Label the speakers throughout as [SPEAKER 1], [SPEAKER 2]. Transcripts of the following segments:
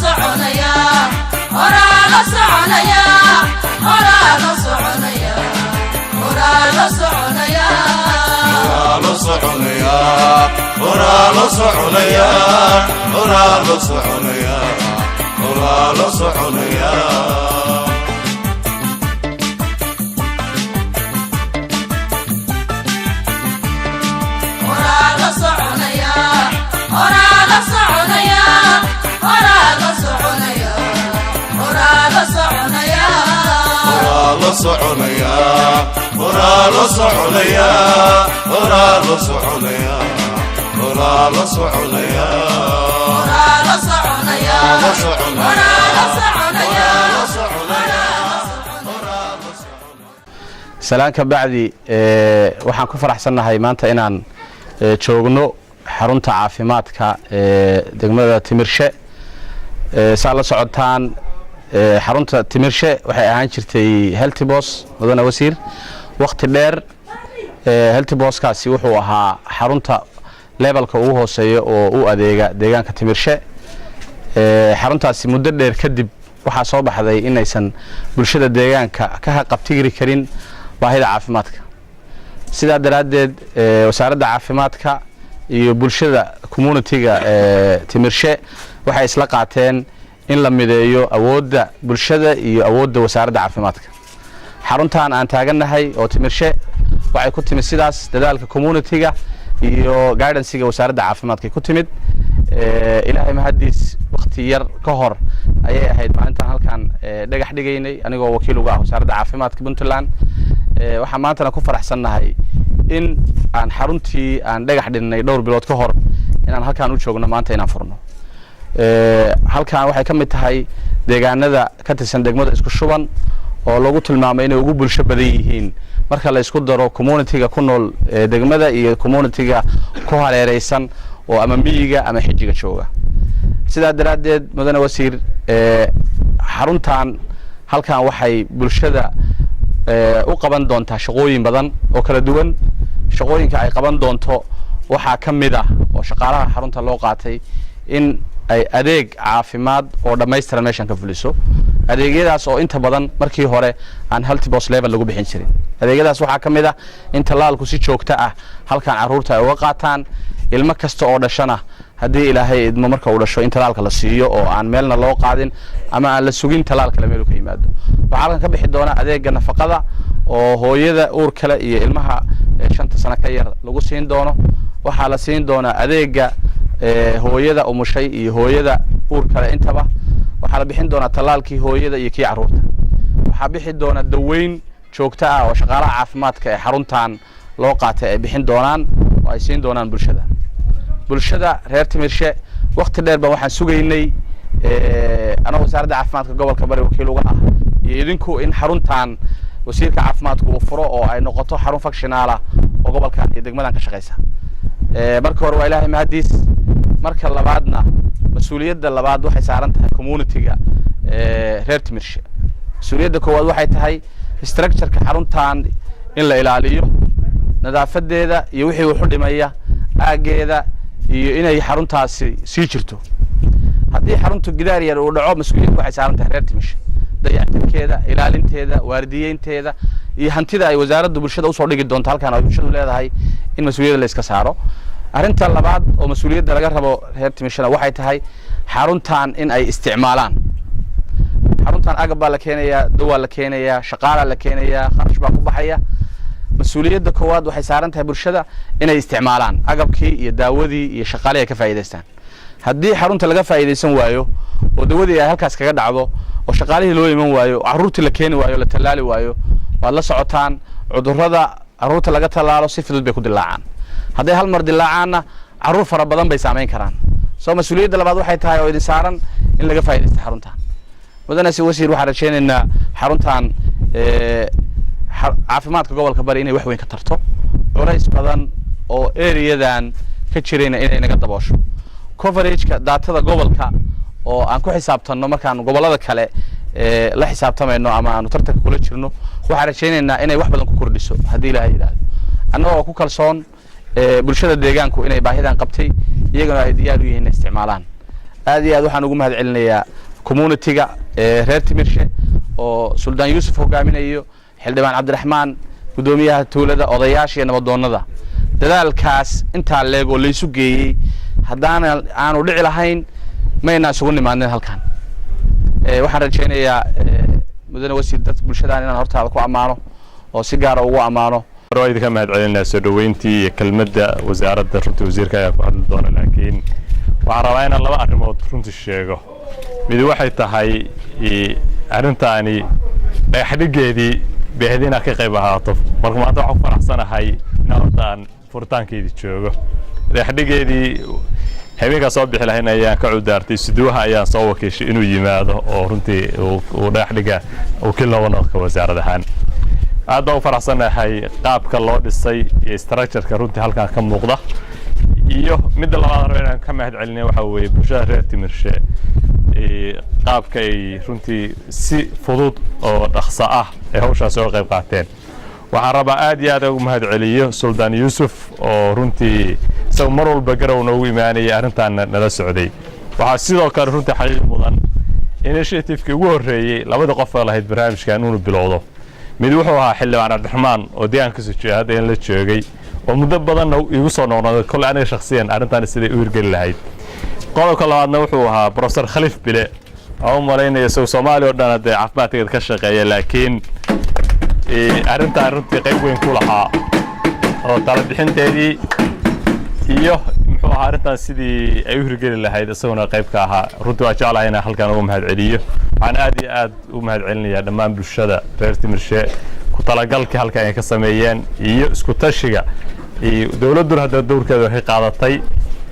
[SPEAKER 1] soconaya ora la soconaya ora la soconaya ora la soconaya ora la soconaya ora la soconaya ora la soconaya ora la soconaya soconaya ora la soconaya ora la soconaya ora la soconaya ora la soconaya ora la soconaya
[SPEAKER 2] salaanka bacdi waxaan ku faraxsanahay maanta inaan joogno xarunta caafimaadka degmada Timirshe saa la socotaan xarunta Timirshe waxay ahaan jirtay healthy boss wadana wasiir waqti dheer healthy boss kaasi wuxuu ahaa xarunta levelka ugu hooseeyo oo u adeega deegaanka Timirshe xaruntaasi muddo dheer kadib waxa soo baxday inaysan bulshada deegaanka ka qabtiri karin baahida caafimaadka sida daraadeed wasaaradda caafimaadka iyo bulshada community-ga Timirshe waxay isla qaateen in la mideeyo awoodda bulshada iyo awoodda wasaaradda caafimaadka xaruntan aan taaganahay oo Timirshe waxay ku timid sidaas dadaalka community-ga iyo guidance-ga wasaaradda caafimaadka ku timid ilaahay mahadiis waqti yar ka hor ayay ahayd maalintan halkan dhagax dhigaynay anigoo wakiil uga ah wasaaradda caafimaadka Puntland waxa maanta ku faraxsanahay in aan xaruntii aan dhagax dhignay dhowr bilood ka hor inaan halkan u joogno maanta inaan furno halkan waxay ka mid tahay deegaanada ka tirsan degmada isku shuban oo lagu tilmaamay inay ugu bulsho badan yihiin marka la isku daro community-ga ku nool degmada iyo community-ga ku hareeraysan oo ama miyiga ama xijiga jooga sidaa daraadeed mudane wasiir xaruntan halkan waxay bulshada u qaban doontaa shaqooyin badan oo kala duwan shaqooyinka ay qaban doonto waxa kamid ah oo shaqaalaha xarunta loo qaatay in ay adeeg caafimaad oo dhameystiran meeshan ka fuliso adeegyadaas oo inta badan markii hore aan health boss level lagu bixin jirin adeegyadaas waxa kamid ah in talaalku si joogto ah halkan caruurta ay uga qaataan ilmo kasta oo dhashana hadii ilaahay idmo marka uu dhasho in talaalka la siiyo oo aan meelna loo qaadin ama aan la sugin talaalka la meel ka yimaado waxa halkan ka bixi doona adeega nafaqada oo hooyada uur kale iyo ilmaha 5 sano ka yar lagu siin doono waxa la siin doona adeega hooyada umushay iyo hooyada uur kale intaba waxa la bixin doona talaalkii hooyada iyo kii caruurta waxa bixi doona daweyn joogto ah oo shaqaalaha caafimaadka ee xaruntan loo qaatay ay bixin doonaan oo ay siin doonaan bulshada reer Timirshe waqti dheer baan waxaan sugaynay ana wasaaradda caafimaadka gobolka Bari wakiil uga ah iyo idinku in xaruntan wasiirka caafimaadku uu furo oo ay noqoto xarun functional ah oo gobolkan iyo degmadan ka shaqeysa marka hore waa ilaahay mahadiis marka labaadna mas'uuliyadda labaad waxay saaran tahay community-ga reer Timirshe mas'uuliyadda koowaad waxay tahay structure-ka xaruntan in la ilaaliyo nadaafadeeda iyo wixii uu xudhimaya aageeda iyo inay xaruntaasi sii jirto haddii xaruntu gidaar yar uu dhaco mas'uuliyaddu waxay saaran tahay reer Timirshe dayactirkeeda ilaalinteeda waardiyeynteeda iyo hantida ay wasaaradda bulshada u soo dhigi doonto halkan ay bulshadu leedahay in mas'uuliyadda la iska saaro arinta labaad oo mas'uuliyadda laga rabo reer Timirshe waxay tahay xaruntan in ay isticmaalaan xaruntan agab baa la keenayaa dawa la keenayaa shaqaale la keenayaa kharash baa ku baxaya mas'uuliyadda koowaad waxay saaran tahay bulshada inay isticmaalaan agabkii iyo daawadii iyo shaqaalihii ay ka faa'iideystaan haddii xarunta laga faa'iideysan waayo oo dawadii ay halkaas kaga dhacdo oo shaqaalihii loo iman waayo caruurtii la keeni waayo la talaali waayo waad la socotaan cudurrada caruurta laga talaalo si fudud bay ku dilaacaan hadday hal mar dilaacaanna caruur fara badan bay saameyn karaan soo mas'uuliyadda labaad waxay tahay oo idin saaran in laga faa'iideysto xaruntan mudane wasiir waxaan rajaynaynaa xaruntan caafimaadka gobolka Bari inay wax weyn ka tarto culays badan oo area-dan ka jirayna inay naga daboosho coverage-ka daatada gobolka oo aan ku xisaabtano markaan gobolada kale la xisaabtamayno ama aanu tartanka kula jirno waxaan rajaynaynaa inay wax badan ku kordhiso hadii ilaahay yiraahdo annagoo ku kalsoon bulshada deegaanku inay baahidan qabtay iyagana ay diyaar u yihiin isticmaalaan aad iyo aad waxaan ugu mahad celinayaa community-ga reer Timirshe oo Suldaan Yuusuf hogaaminayo xildhibaan Cabdiraxmaan gudoomiyaha tuulada odayaasha iyo nabadoonnada dadaalkaas inta leego la isu geeyay haddaan aanu dhici lahayn mayna isugu nimaadeen halkan waxaan rajaynayaa mudane wasiir dad bulshadaan inaan hortaada ku amaano oo si gaar ah ugu amaano
[SPEAKER 3] roayda ka mahad celinaa soo dhaweyntii iyo kelmadda wasaaradda runtii wasiirka ayaa ku hadli doona laakiin waxaan rabaa inaan laba arrimood runtii sheego mid waxay tahay arrintaani dhagaxdhigeedii beehdiina ka qayb ahaato marka maanta waxaan ku faraxsanahay inaan hortaan furitaankeedii joogo dhagaxdhigeedii habeenkaa soo bixi lahayn ayaan ka cudaartay siduuha ayaan soo wakiishay inuu yimaado oo runtii uu dhagaxdhiga wakiil nooga noqdo wasaarad ahaan aad baan u faraxsanahay qaabka loo dhisay iyo structure-ka runtii halkan ka muuqda iyo midda labaad rabo inaan ka mahad celinay waxa weeye bulshada reer Timirshe qaabka ay runtii si fudud oo dhaqso ah ay hawshaas uga qayb qaateen waxaan rabaa aad iyo aad ugu mahad celiyo Suldaan Yuusuf oo runtii isagu mar walba garow noogu imaanayay arrintan nala socday waxaa sidoo kale runtii xaqiiq mudan initiative-kii ugu horreeyay labada qof oo lahayd barnaamijkan inuu bilowdo mid wuxuu ahaa xildhibaan Cabdiraxmaan oo deegaanka soo jeeday hadda in la joogay oo muddo badan igu soo noqnoqday kol aniga shakhsiyan arrintan sidii u hirgeli lahayd qodobka labaadna wuxuu ahaa Professor Khalif Bile oo maleynaya Soomaaliya oo dhan hadda caafimaadkeeda ka shaqeeya laakiin arrintan runtii qayb weyn ku lahaa oo tala bixinteedii iyo muxuu ahaa arrintan sidii ay u hirgeli lahayd isaguna qayb ka ahaa runtii waa jeclahay inaan halkan uga mahad celiyo waxaan aad iyo aad u mahad celinayaa dhammaan bulshada reer Timirshe ku talagalkii halkan ay ka sameeyeen iyo isku tashiga dawladdu hadda dowrkeeda waxay qaadatay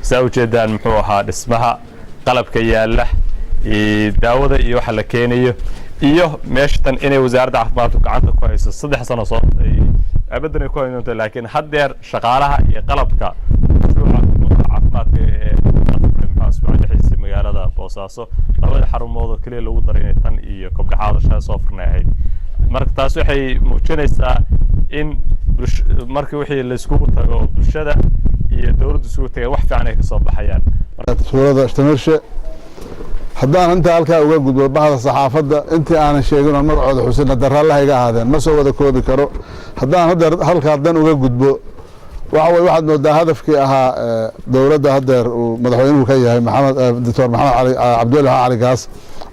[SPEAKER 3] saa ujeedaan muxuu ahaa dhismaha qalabka yaala daawada iyo waxa la keenayo iyo meeshatan inay wasaaradda caafimaadku gacanta ku hayso 3 sano soo abadan ay ku haynoonto laakiin haddeer shaqaalaha iyo qalabka caafimaadka ee maxaa magaalada Boosaaso labada xarumood oo kaliya lagu daray tan iyo kobdhaxaadasha soo furnayd marka taas waxay muujinaysaa in markii wixii la isku tago bulshada iyo dawladdu isku tagay wax fiican ay ka soo baxayaan
[SPEAKER 4] tuulada Timirshe haddaan inta halkaa uga gudbo bahda saxaafadda intii aanan sheegin oo magacooda xuseen darraalaha iga ahaadeen ma soo wada koobi karo haddaan halkaa dan uga gudbo waxa way waxaad moodaa hadafkii ahaa dawladda haddeer uu madaxweynuhu ka yahay Dr. Maxamed Cabdullaahi Cali Gaas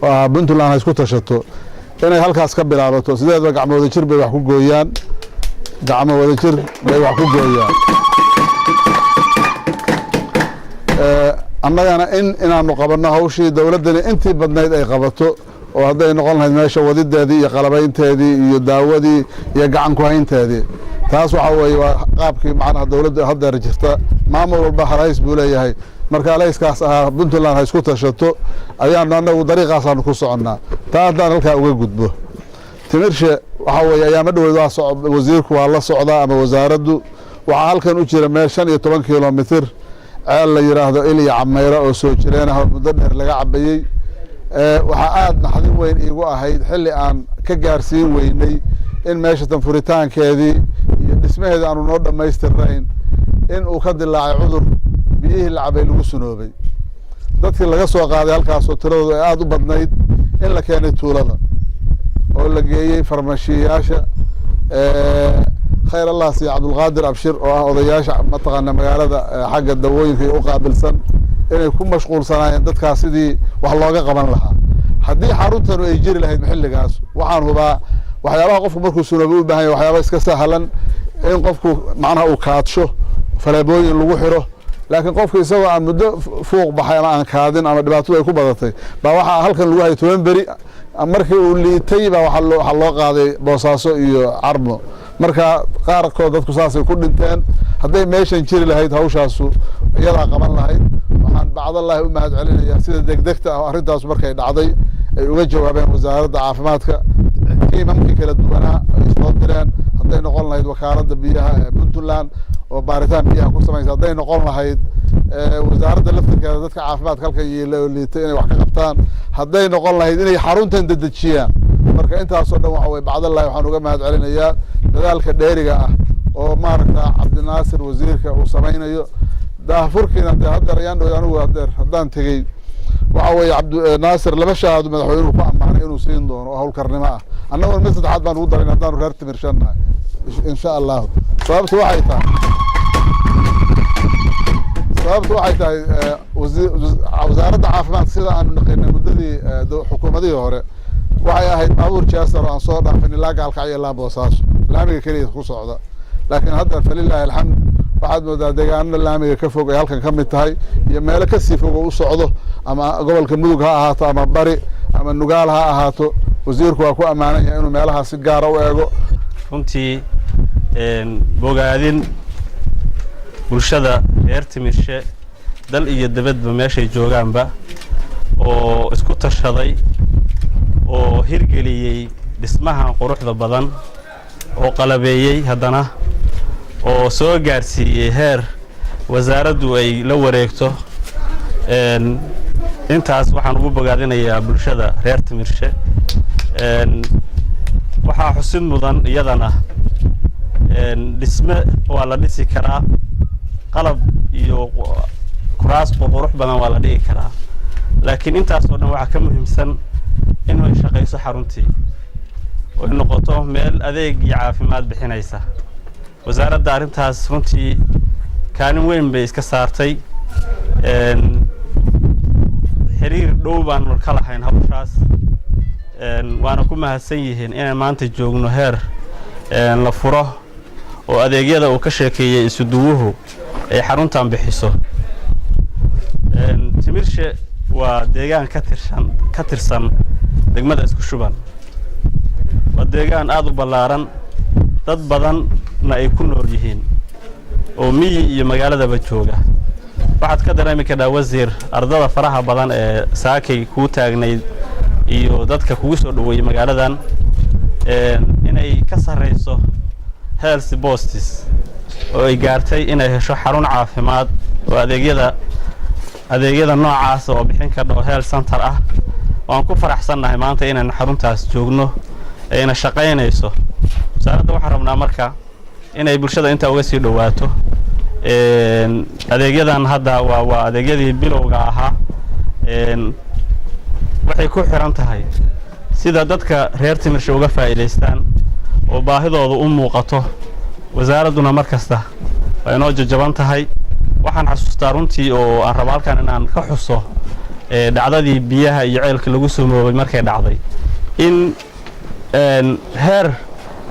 [SPEAKER 4] oo ah Puntland ay isku tashato inay halkaas ka bilaabato sideedba gacmo wada jir bay wax ku gooyaan annagana inaanu qabanno hawshii dawladdani intii badnayd ay qabato oo hadday noqon lahayd meesha wadideedii iyo qalabaynteedii iyo daawadii iyo gacan ku haynteedii taas waxa weeye waa qaabkii macnaha dawladda haddeer jirta maamul walba halays buu leeyahay marka halayskaas ahaa Puntland ha isku tashato ayaanu annagu dariiqaasaanu ku soconnaa taa haddaan halkaa uga gudbo Timirshe waxa weeye ayaama dhaweyd wasiirku waa la socdaa ama wasaaraddu waxaa halkan u jira meel 15 kilomitir ceel la yiraahdo Iliya Camayra oo soo jireen ah muddo dheer laga cabayay waxa aad naxdin weyn iigu ahayd xilli aan ka gaarsiin weynay in meesha tan furitaankeedii iyo dhismaheeda aanu noo dhammaystirnayn in uu ka dilaacay cudur biyihii la cabay lagu sunoobay dadkii laga soo qaaday halkaasoo tiradoodu ay aad u badnayd in la keenay tuulada oo la geeyey farmashiyaasha خير الله سي عبد القادر أبشر وأضياش مطقنا مقالة حق الدوين في أقابل سن إنه يكون مشغول سنة دتك سيدي والله قبل لها حدي حارتها إنه يجري له محل جاس وحانه بقى وحيابها قفوا مركو سنبوه بهاي وحيابها سهلا إن قفكوا معناها وكاتشو فلا بوين لوحره لكن قفكوا يسوي عن مدة فوق بحيانا عن كادين أما دبعتوه يكون بدتي بوحى هلكن الواحد توين بري markii uu liitay baa waxa loo qaaday Boosaaso iyo Carmo marka qaarkood dadku saasay ku dhinteen haday meeshan jiri lahayd hawshaasu iyada qaban lahayd waxaan bacdallahi u mahad celinayaa sida degdegta ah arintaas markay dhacday ay uga jawaabeen wasaaradda caafimaadka qiimaha kala duwanaa ay soo direen haday noqon lahayd wakaaladda biyaha ee Puntland oo baaritaan biyaha ku sameeyay haday noqon lahayd wasaaradda laftirkeeda dadka caafimaadka halka liitay inay wax ka qabtaan haday noqon lahayd inay xaruntan dadajiyaan marka intaas oo dhan waxa way bacdallahi waxaan uga mahad celinayaa dadaalka dheeriga ah oo maaragta Cabdinaasir wasiirka uu sameeynayo daafurkiina hadda ayaan anigu haddaan tagay waxa weeye cabdinaasir laba shahaado madaxweynuhu ku ammaanay inuu siin doono oo howlkarnimo ah annaguna mid saddexaad baan ugu darin haddaanu reer timirshannahay insha allahu sababtu waxay tahay wasaaradda caafimaadka sida aanu naqinay muddadii xukuumadihii hore waxay ahayd baabuur jaasar oo aan soo dhaafin ilaa gaalkacyo ilaa boosaaso laamiga keliya ku socda laakiin hadda falilaahi alxamd waxaad moodaa deegaanada laamiga ka fog ay halkan ka mid tahay iyo meelo kasii fog oo u socdo ama gobolka mudug ha ahaato ama bari ama nugaal ha ahaato wasiirku waa ku ammaanan yahay inuu meelahaa si gaara u eego
[SPEAKER 5] runtii bogaadin bulshada reer Timirshe dal iyo dabadba meeshay joogaanba oo isku tashaday oo hirgeliyay dhismahan quruxda badan oo qalabeeyay haddana oo soo gaarsiiyay heer wasaaraddu ay la wareegto intaas waxaan ugu bogaadinayaa bulshada reer Timirshe waxaa xusid mudan iyadana dhisme waa la dhisi karaa qalab iyo kuraas qurux badan waa la dhigi karaa laakiin intaas oo dhan waxaa ka muhiimsan in ay shaqayso xaruntii oo ay noqoto meel adeeg iyo caafimaad bixinaysa wasaaradda arrintaas runtii kaalin weyn bay iska saartay xiriir dhow baan ka lahayn hawshaas waana ku mahadsan yihiin inaan maanta joogno heer la furo oo adeegyada uu ka sheekeeyay isuduwuhu ay xaruntan bixiso Timirshe waa deegaan ka tirsan degmada isku shuban waa deegaan aad u ballaaran dad badanna ay ku nool yihiin oo miyi iyo magaaladaba jooga waxaad ka dareemi kartaa wasiir ardada faraha badan ee saakay ku taagnayd iyo dadka kugu soo dhaweeyay magaaladan inay ka sareyso health postis oo ay gaartay inay hesho xarun caafimaad oo adeegyada noocaas oo bixin karo health center ah waan ku faraxsanahay maanta inaan xaruntaas joogno ayna shaqaynayso wasaaradda waxaan rabnaa marka inay bulshada inta uga sii dhawaato adeegyadan hadda waa adeegyadii bilowga ahaa waxay ku xiran tahay sida dadka reer Timirshe uga faa'iideystaan oo baahidoodu u muuqato wasaaradduna markasta way noo jajaban tahay waxaan xasuustaa runtii oo aan rabo halkan inaan ka xuso dhacdadii biyaha iyo ceelka lagu soo moobay markay dhacday in heer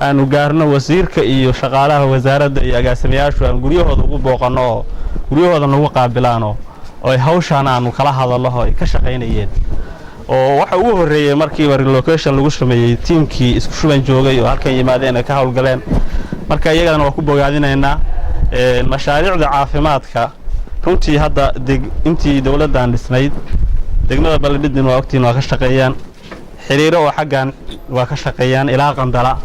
[SPEAKER 5] aanu gaarno wasiirka iyo shaqaalaha wasaaradda iyo agaasimayaashu aan guryahooda ugu booqano oo guryahooda nagu qaabilaano oo ay hawshaan aanu kala hadalno oo ay ka shaqaynayeen oo waxa ugu horeeyay markii relocation lagu sameeyay tiimkii isku shuban joogay oo halkan yimaadeen ay ka hawlgaleen marka iyagana waa ku bogaadinaynaa mashaariicda caafimaadka runtii hadda intii dawladdan dhisnayd degmada Baladhidin waa ogtiin waa ka shaqeeyaan xiriiro oo xaggan waa ka shaqeeyaan ilaa Qandala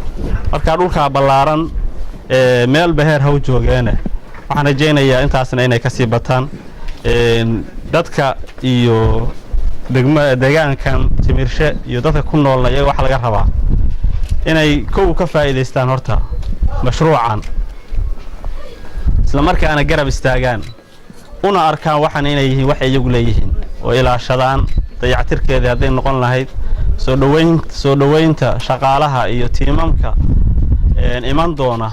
[SPEAKER 5] marka dhulka ballaaran meel beher haw joogeen waxaan rajaynayaa intaasna inay ka sii bataan dadka iyo deegaankan Timirshe iyo dadka ku noolna iyaga waxa laga rabaa inay koow ka faa'iideystaan horta mashruucan isla markaana garab istaagaan una arkaan waxaan inay yihiin wax iyagu leeyihiin oo ilaashadaan dayactirkeeda haday noqon lahayd soo dhaweynta shaqaalaha iyo tiimamka iman doona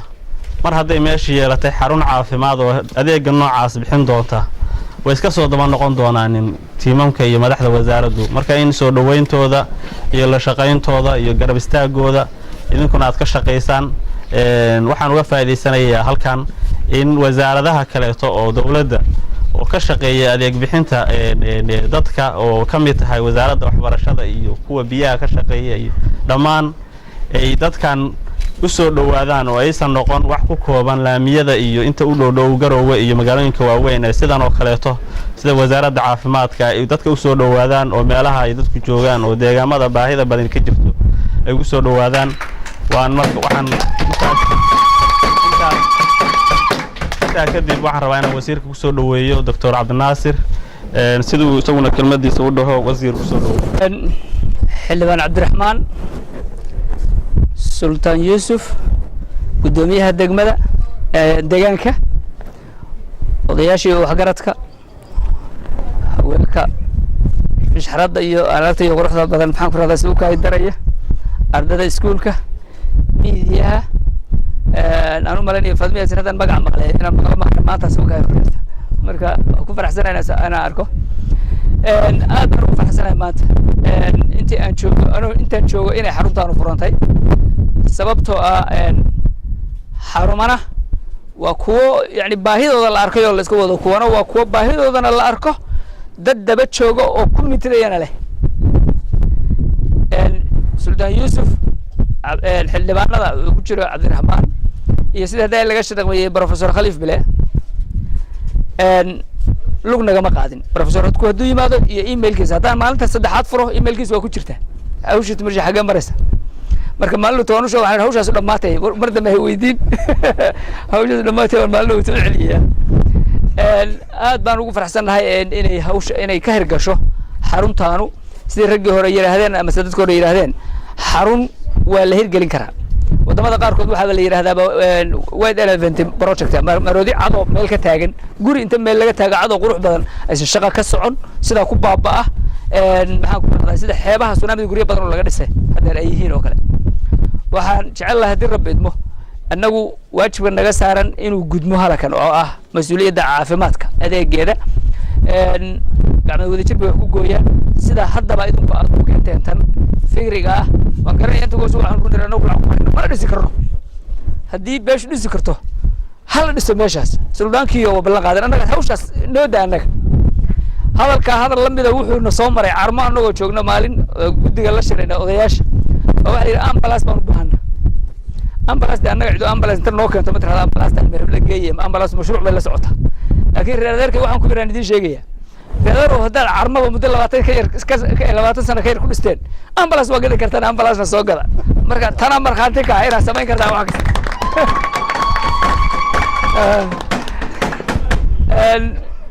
[SPEAKER 5] mar haday meesha yeelatay xarun caafimaad oo adeega noocaas bixin doonta way iska soo daba noqon doonaan tiimamka iyo madaxda wasaaraddu marka in soo dhaweyntooda iyo la shaqayntooda iyo garab istaagooda idinkuna aad ka shaqeysaan waxaan uga faa'iideysanayaa halkan in wasaaradaha kaleeto oo dawladda oo ka shaqeeya adeeg bixinta dadka oo ka mid tahay wasaaradda waxbarashada iyo kuwa biyaha ka shaqeeya iyo dhammaan ay dadkan u soo dhawaadaan oo aysan noqon wax ku kooban laamiyada iyo inta u dhow Garowe iyo magaalooyinka waaweyn ee sidan oo kaleeto sida wasaaradda caafimaadka ay dadka u soo dhawaadaan oo meelaha ay dadku joogaan oo deegaamada baahida badan ka jirto ay u soo dhawaadaan waxaan kadib waxaan rabaa inaan wasiirka ku soo dhaweeyo Dr. Cabdinaasir sidoo isaguna kelmadiisa u dhaho wasiir ku soo dhaweeyo
[SPEAKER 6] xildhibaan Cabdiraxmaan Sultan Yusuf gudoomiyaha degmada deegaanka odayaashii waxgaradka haweenka mishxaradda iyo alaabta iyo quruxda badan maxaan ku rahdaa si u kaayi daraya ardada iskuulka miidiyaha aan u malaynayo fadmiya sinadan magac maqlay inaan maqlo maanta si u kaayi horeysta marka ku faraxsanahay inaan arko aad baan ugu faraxsanahay maanta intaan joogo inay xaruntaanu furantay sababtoo ah xarumana waa kuwo yani baahidooda la arkay oo la iska wado kuwana waa kuwo baahidoodana la arko dad daba jooga oo ku mitidayana leh suldaan yuusuf xildhibaanada uu ku jiro cabdiraxmaan iyo sida hadda laga shaqeeyay professor khaliif bile lug nagama qaadin professor hadku hadduu yimaado iyo emailkiisa haddaan maalinta saddexaad furo emailkiisa waa ku jirta hawsha timirshi xagee maraysa marka maalin toonu soo waxaan hawshaas dhamaatay mar dambe ay weydiin hawshaas dhamaatay maalin uu soo celiyaa aad baan ugu faraxsanahay inay ka hirgasho xaruntaanu sidii raggii hore yiraahdeen ama dadkii hore yiraahdeen xarun waa la hirgelin karaa wadamada qaarkood waxaa la yiraahdaa wide elephant project maroodi cado meel ka taagan guri inta meel laga taago cado qurux badan aysan shaqo ka socon sida ku baabaa maxaan ku radaa sida xeebaha tsunami guriyo badan oo laga dhisay hadda ay yihiin oo kale waxaan jecel lahaa hadii rabbi idmo annagu waajibka naga saaran inuu gudmo halakan oo ah mas'uuliyadda caafimaadka adeegeeda gacmo wadajir bay wax ku gooyaan sida haddaba idinku aad ku keenteen tan fikriga ah waan garanaya inta goos waxaan ku dirano ma dhisi karno haddii beeshu dhisi karto hal dhiso meeshaas suldaankiiyo waa ballan qaadan annaga hawshaas noo daa annaga hadal la mida wuxuuna soo maray carmo annagoo joogno maalin guddiga la shirayna odayaasha oo waxaa yidhi ambulance baan u baahana ambulance annaga cido ambulance inta noo keento ma tirahda ambulance meerab la geeyay ambulance mashruuc bay la socotaa laakiin reerdeerkay waxaan ku yiraan idiin sheegaya reerdeer oo haddaad carmaba muddo 20 sano ka yar ku dhisteen ambulance waa gadi kartaan ambulance soo gada marka tana markhaanti ka inaad samayn kartaa wax kasta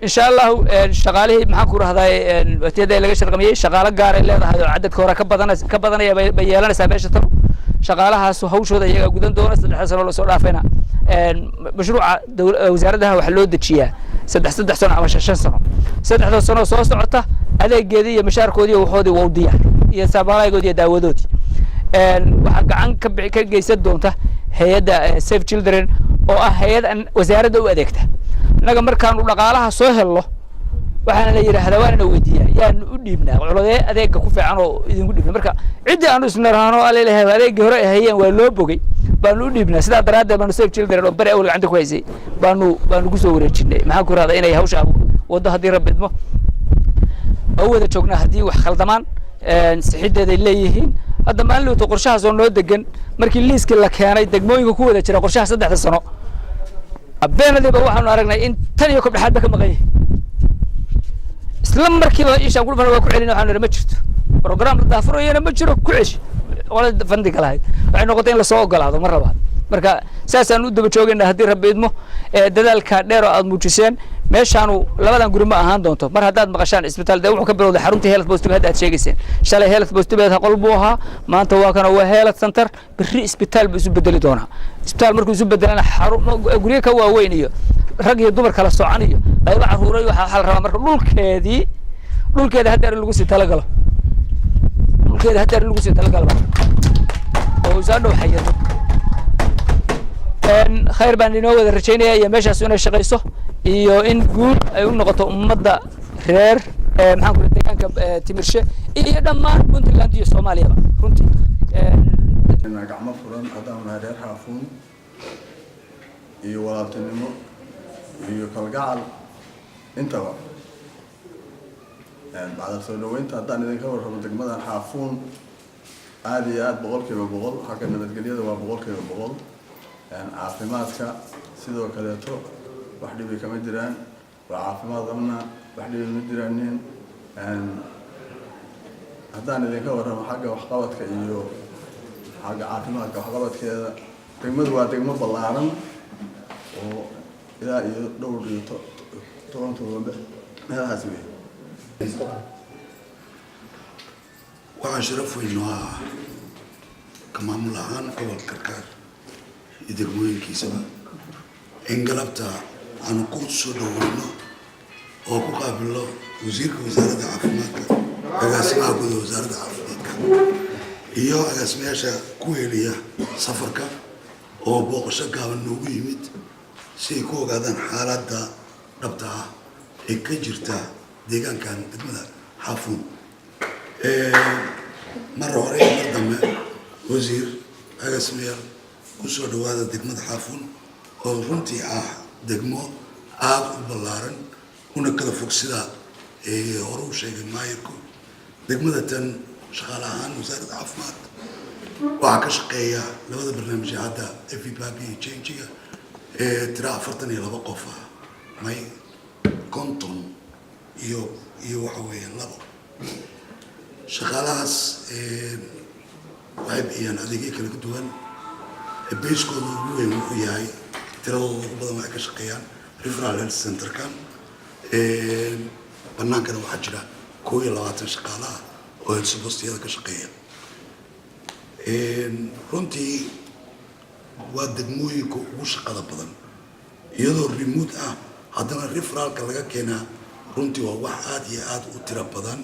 [SPEAKER 6] insha Allah shaqaalihii maxaan ku rahday waqtiyada laga shaqeeyay shaqaale gaar ah leedahay oo cadadka hore ka badanaya bay yeelanaysaa meesha tan shaqaalahaas hawshooda iyaga gudan doona 3 sano la soo dhaafayna mashruuca wasaaradda waxa loo dejiyaa 3 sano ama 5 sano 3 sano soo socota adeegeedii iyo mashaarkoodii waxoodii waa u diyaar iyo sabaalaaygoodii iyo daawadoodii waxa gacan ka geysan doonta hay'adda Save Children oo ah hay'ad wasaaradda u adeegta naga markaan dhaqaalaha soo helno waxaan la yiraahdaa waan weydiiyaa yaan u dhiibnaa culadee adeega ku fiican oo idinku dhiibna marka cidii aanu isnaraano aleelahay adeegii hore hayeen waa loo bogay baanu u dhiibnaa sida daraaddeed baanu Save Children oo bari awal gacanta ku haysay baanu ku soo wareejinay maxaan ku raada inay hawsha wado hadii rabbi idmo oo wada joognaa hadii wax khaldamaan sixideeda leeyihiin hadda maalin uu qorshaha soo noo degan markii liiska la keenay degmooyinka ku wada jira qorshaha 3 sano abeenadiiba waxaanu aragnay in tan iyo kobdhaxaadba ka maqan yahay isla markiiba ishaan ku dhufan waa ku celin waxaanu ma jirto program la daafurayna ma jiro ku cesh wala fandiga lahayd waxay noqotay in la soo ogolaado mar labaad marka saasaan u daba joogayna hadii rabbi idmo dadaalka dheer oo aad muujiseen meeshaanu labadan guri ma ahaan doonto mar haddaad maqashaan isbitaal wuxuu ka bilowday xarunta health post hadda aad sheegayseen shalay health post beed qolbu ahaa maanta waa kana waa health center biri isbitaal buu isu bedeli doonaa isbitaal markuu isu bedelana xarun guriga ka waaweyn iyo rag iyo dumar kala soocan iyo qayb caruuray waxa xal rabaa marka dhulkeeda hadda lagu sii talagalo oo soo dhow hay'ado khayr baan inoo wada rajaynaya iyo meeshaas inay shaqeyso iyo in guul ay u noqoto ummadda reer maxaan ku deegaanka Timirshe iyo dhammaan Puntland iyo Soomaaliya runtii
[SPEAKER 7] gacmo furan hadaan reer Xaafuun iyo walaaltinimo iyo kalgacal intaba بعد سنوات هذان إذا كبر هم تجمعنا حافون عادي عاد بقول كيف بقول حكينا بتقولي ده بقول كيف بقول يعني عافيمات كا سيدو كليتو واحد بيكمل دران وعافيمات ضمنا واحد بيمدرانين يعني هذان إذا كبر هم حاجة وحقوات كيو حاجة عافيمات كحقوات كذا تجمد وتجمد بالعالم وإذا يدور تورنتو هذا هسوي
[SPEAKER 8] waxaan sharaf weyn u ah ka maamul ahaan gobol Karkaar iyo degmooyinkiisaba in galabta aanu ku soo dhaweyno oo ku qaabilo wasiirka wasaaradda caafimaadka agaasimaha guud ee wasaaradda caafimaadka iyo agaasimayaasha ku heliya safarka oo booqasho gaaban noogu yimid si ay ku ogaadaan xaaladda dhabta ah ee ka jirta deegaankan degmada xaafuun. mar hore iyo mar dambe wasiir agaasimayaal ku soo dhawaada degmada xaafuun oo runtii ah degmo aada u ballaaran una kala fog sida hore u sheegay maayirku. degmada tan shaqaale ahaan wasaaradda caafimaad waxaa ka shaqeeya labada barnaamij hadda FPAP iyo change-ga tira 42 qof ah may 50 iyo waxa weeye labo shaqaalahaas waxay bixiyaan adeegyo kala duwan. beeskooda ugu weyn wuxuu yahay tiradooda ugu badan waxay ka shaqeeyaan referral health center-kan. bannaankana waxaa jira 22 shaqaalaha oo health postiyada ka shaqeeya. runtii waa degmooyinka ugu shaqada badan iyadoo remote ah haddana referralka laga keenaa runtii waa wax aada iyo aada u tiro badan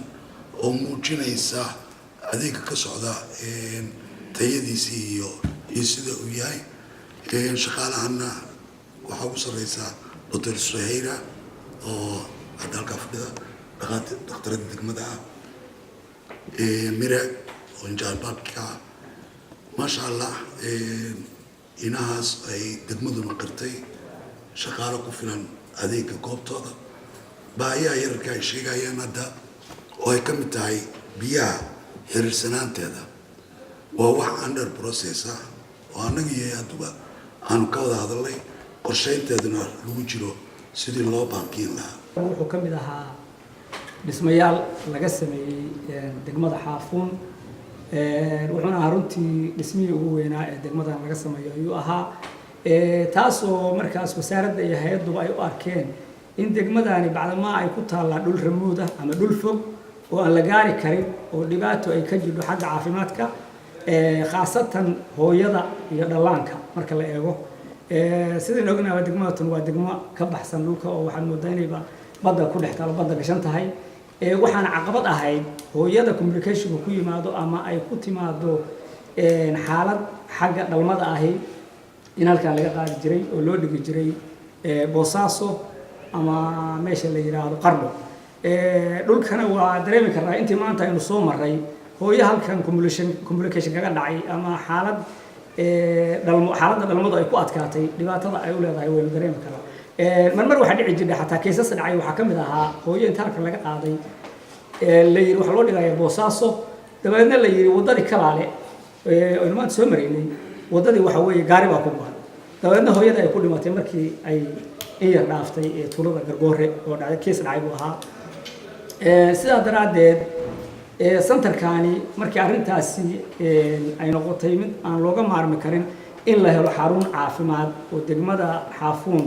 [SPEAKER 8] oo muujinaysa adeega ka socda tayadiisii iyo sida uu yahay. shaqaalahana waxaa ugu sarreysaa Dr. Suhayra oo hadda halkaa fadhida dhakhtarada degmada ah, mire oo injaalbaadka maasha allah. inahaas ay degmaduna qirtay shaqaalo ku filan adeega goobtooda. baahiyaha yararka ay sheegayaan hadda oo ay ka mid tahay biyaha xiriirsanaanteeda waa wax under process ah oo annaga iyo hadduba aanu ka wada hadalnay qorshaynteeduna lagu jiro sidii loo baankiin lahaa.
[SPEAKER 9] wuxuu ka mid ahaa dhismayaal laga sameeyey degmada xaafuun. wuxuuna ahaa runtii dhismihii ugu weynaa ee degmadan laga sameeyo ayuu ahaa. taasoo markaas wasaaradda iyo hay-adduba ay u arkeen in degmadani bacdamaa ay ku taallaa dhul ramuud ah ama dhul fog oo aan la gaari karin oo dhibaato ay ka jirto xagga caafimaadka, khaasatan hooyada iyo dhallaanka marka la eego. sidaynu ognahay degmadatan waa degmo ka baxsan dhulka oo waxaad moodaa inayba badda ku dhex taalo, badda gashan tahay. waxaana caqabad ahayd hooyada communicationka ku yimaado ama ay ku timaado xaalad xagga dhalmada ahi in halkan laga qaadi jiray oo loo dhigi jiray boosaaso ama meesha la yiraahdo Qardho. dhulkana waa dareemi karnaa intii maanta aynu soo maray hooyo halkan communication kaga dhacay ama xaaladda dhalmadu ay ku adkaatay dhibaatada ay u leedahay waynu dareemi karnaa. marmar waxaa dhici jirtay xataa keysas dhacay waxaa ka mid ahaa hooyo inta halkan laga qaaday la yiri waxaa loo dhigayaa boosaaso, dabeedna la yiri waddadii Kalaale aynu maanta soo maraynay waddadii waxa weeye gaari baa ku go'an, dabeedna hooyada ay ku dhimatay markii ay in yar dhaaftay tuulada Gargoore oo dhacay keys dhacay buu ahaa. sidaa daraaddeed centerkani markii arrintaasi ay noqotay mid aan looga maarmi karin in la helo xarun caafimaad oo degmada xaafuun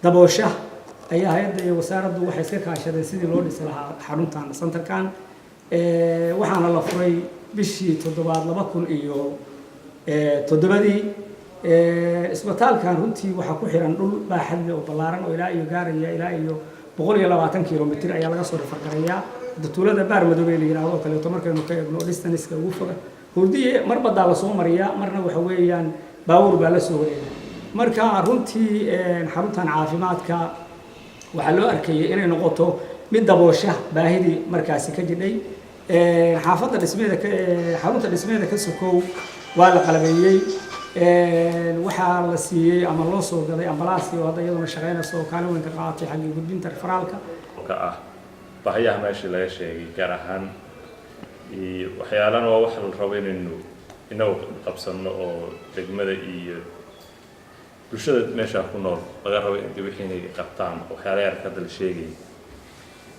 [SPEAKER 9] daboosha ayaa hay-adda iyo wasaaraddu waxay iska kaashadeen sidii loo dhisi lahaa xaruntan centerkan. waxaana la furay bishii 2007 isbitaalkan runtii waxaa ku xiran dhul baaxad leh oo ballaaran oo ilaa iyo gaaraya ilaa iyo 120 kilomitir ayaa laga soo farqarayaa. tuulada Baarmadow ee la yiraahdo kaleeto markaynu ka eegno distance-ka ugu fog hurdiye mar badaa la soo mariyaa marna waxa weeyaan baawur baa la soo wareega. marka runtii xaruntan caafimaadka waxaa loo arkayay inay noqoto mid daboosha baahidii markaasi ka jidhay. xaafadda dhismeeda xarunta dhismeeda ka sokow waa la qalabeeyey. waxaa la siiyey ama loo soo gaday ambalaasi oo hadda iyaduna shaqeynayso oo kaalin weyn ka qaadatay xagga gudbinta referaalka
[SPEAKER 3] ka ah baahiyaha meesha laga sheegay gaar ahaan waxyaalana waa wax la rabo inaynu inagu qabsanno oo degmada iyo bulshada meesha ku nool laga rabo in wixii inay qabtaan waxyaalaha yar ka dal sheegay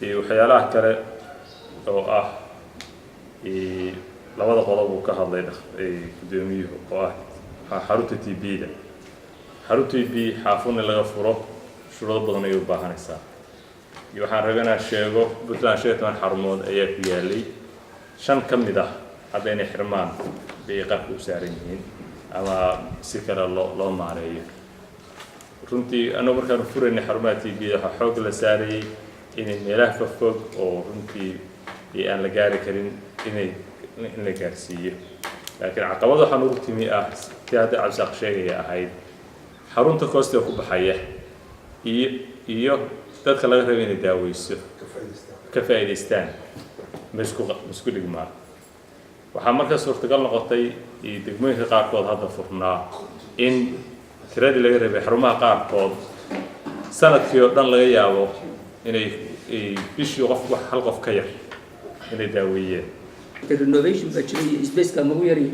[SPEAKER 3] iyo waxyaalaha kale oo ah labada qodob uu ka hadlay gudoomiyuhu oo ah xarunta TB-da. xarunta TB xaafuun laga furo shuruudo badan ay u baahanaysaa. waxaan rabaa inaan sheego Puntland 15 xarumood ayaa ku yaalay 5 ka mid ah hadda inay xirmaan bay qarka u saaran yihiin ama si kale loo maareeyo. runtii anoo markaan furaynay xarumaha TB-da waxaa xoog la saarayay in meelaha fog oo runtii aan la gaari karin in la gaarsiiyo laakiin caqabad waxaan ugu timi tii hadda cabdisaaq sheegaya ahayd xarunta koostiga ku baxaya iyo dadka laga raba inay daaweyso ka faa'iidaystaan ma isku dhigmaan waxaa markaa suurtagal noqotay degmooyinka qaarkood hadda furnaa in tiradii laga rabay xarumaha qaarkood sanadkii oo dhan laga yaabo inay bishii hal qof ka yar inay daaweeyeen
[SPEAKER 6] renovation baa jiray iyo spaceka nagu yari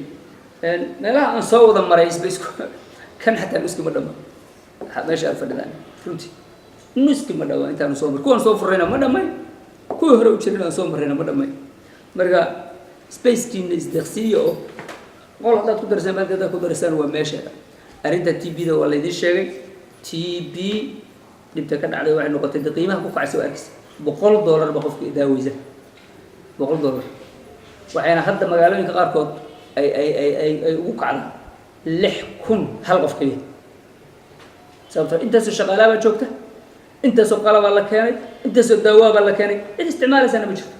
[SPEAKER 6] meelaha aan soo wada maray spaceka kan xataa nuski ma dhama meesha aad fadhidaan runtii nuski ma dhawa intaan soo mar kuwan soo furayna ma dhamay kuwa hore u jirin aan soo marayna ma dhamay marka spacekiina isdeqsiiyo oo qol haddaad ku darsan maadaada ku darsan waa meesha arrinta TB-da waa laydin sheegay TB dhibta ka dhacday waxay noqotay qiimaha ku kacay soo arkis $100 ba qofka daaweysa $100 waxayna hadda magaalooyinka qaarkood ay ugu kacda 6,000 hal qof kaliya sababtoo intaasoo shaqaalaha baa joogta intaasoo qalabaa la keenay intaasoo daawaa baa la keenay cid isticmaalaysana ma jirto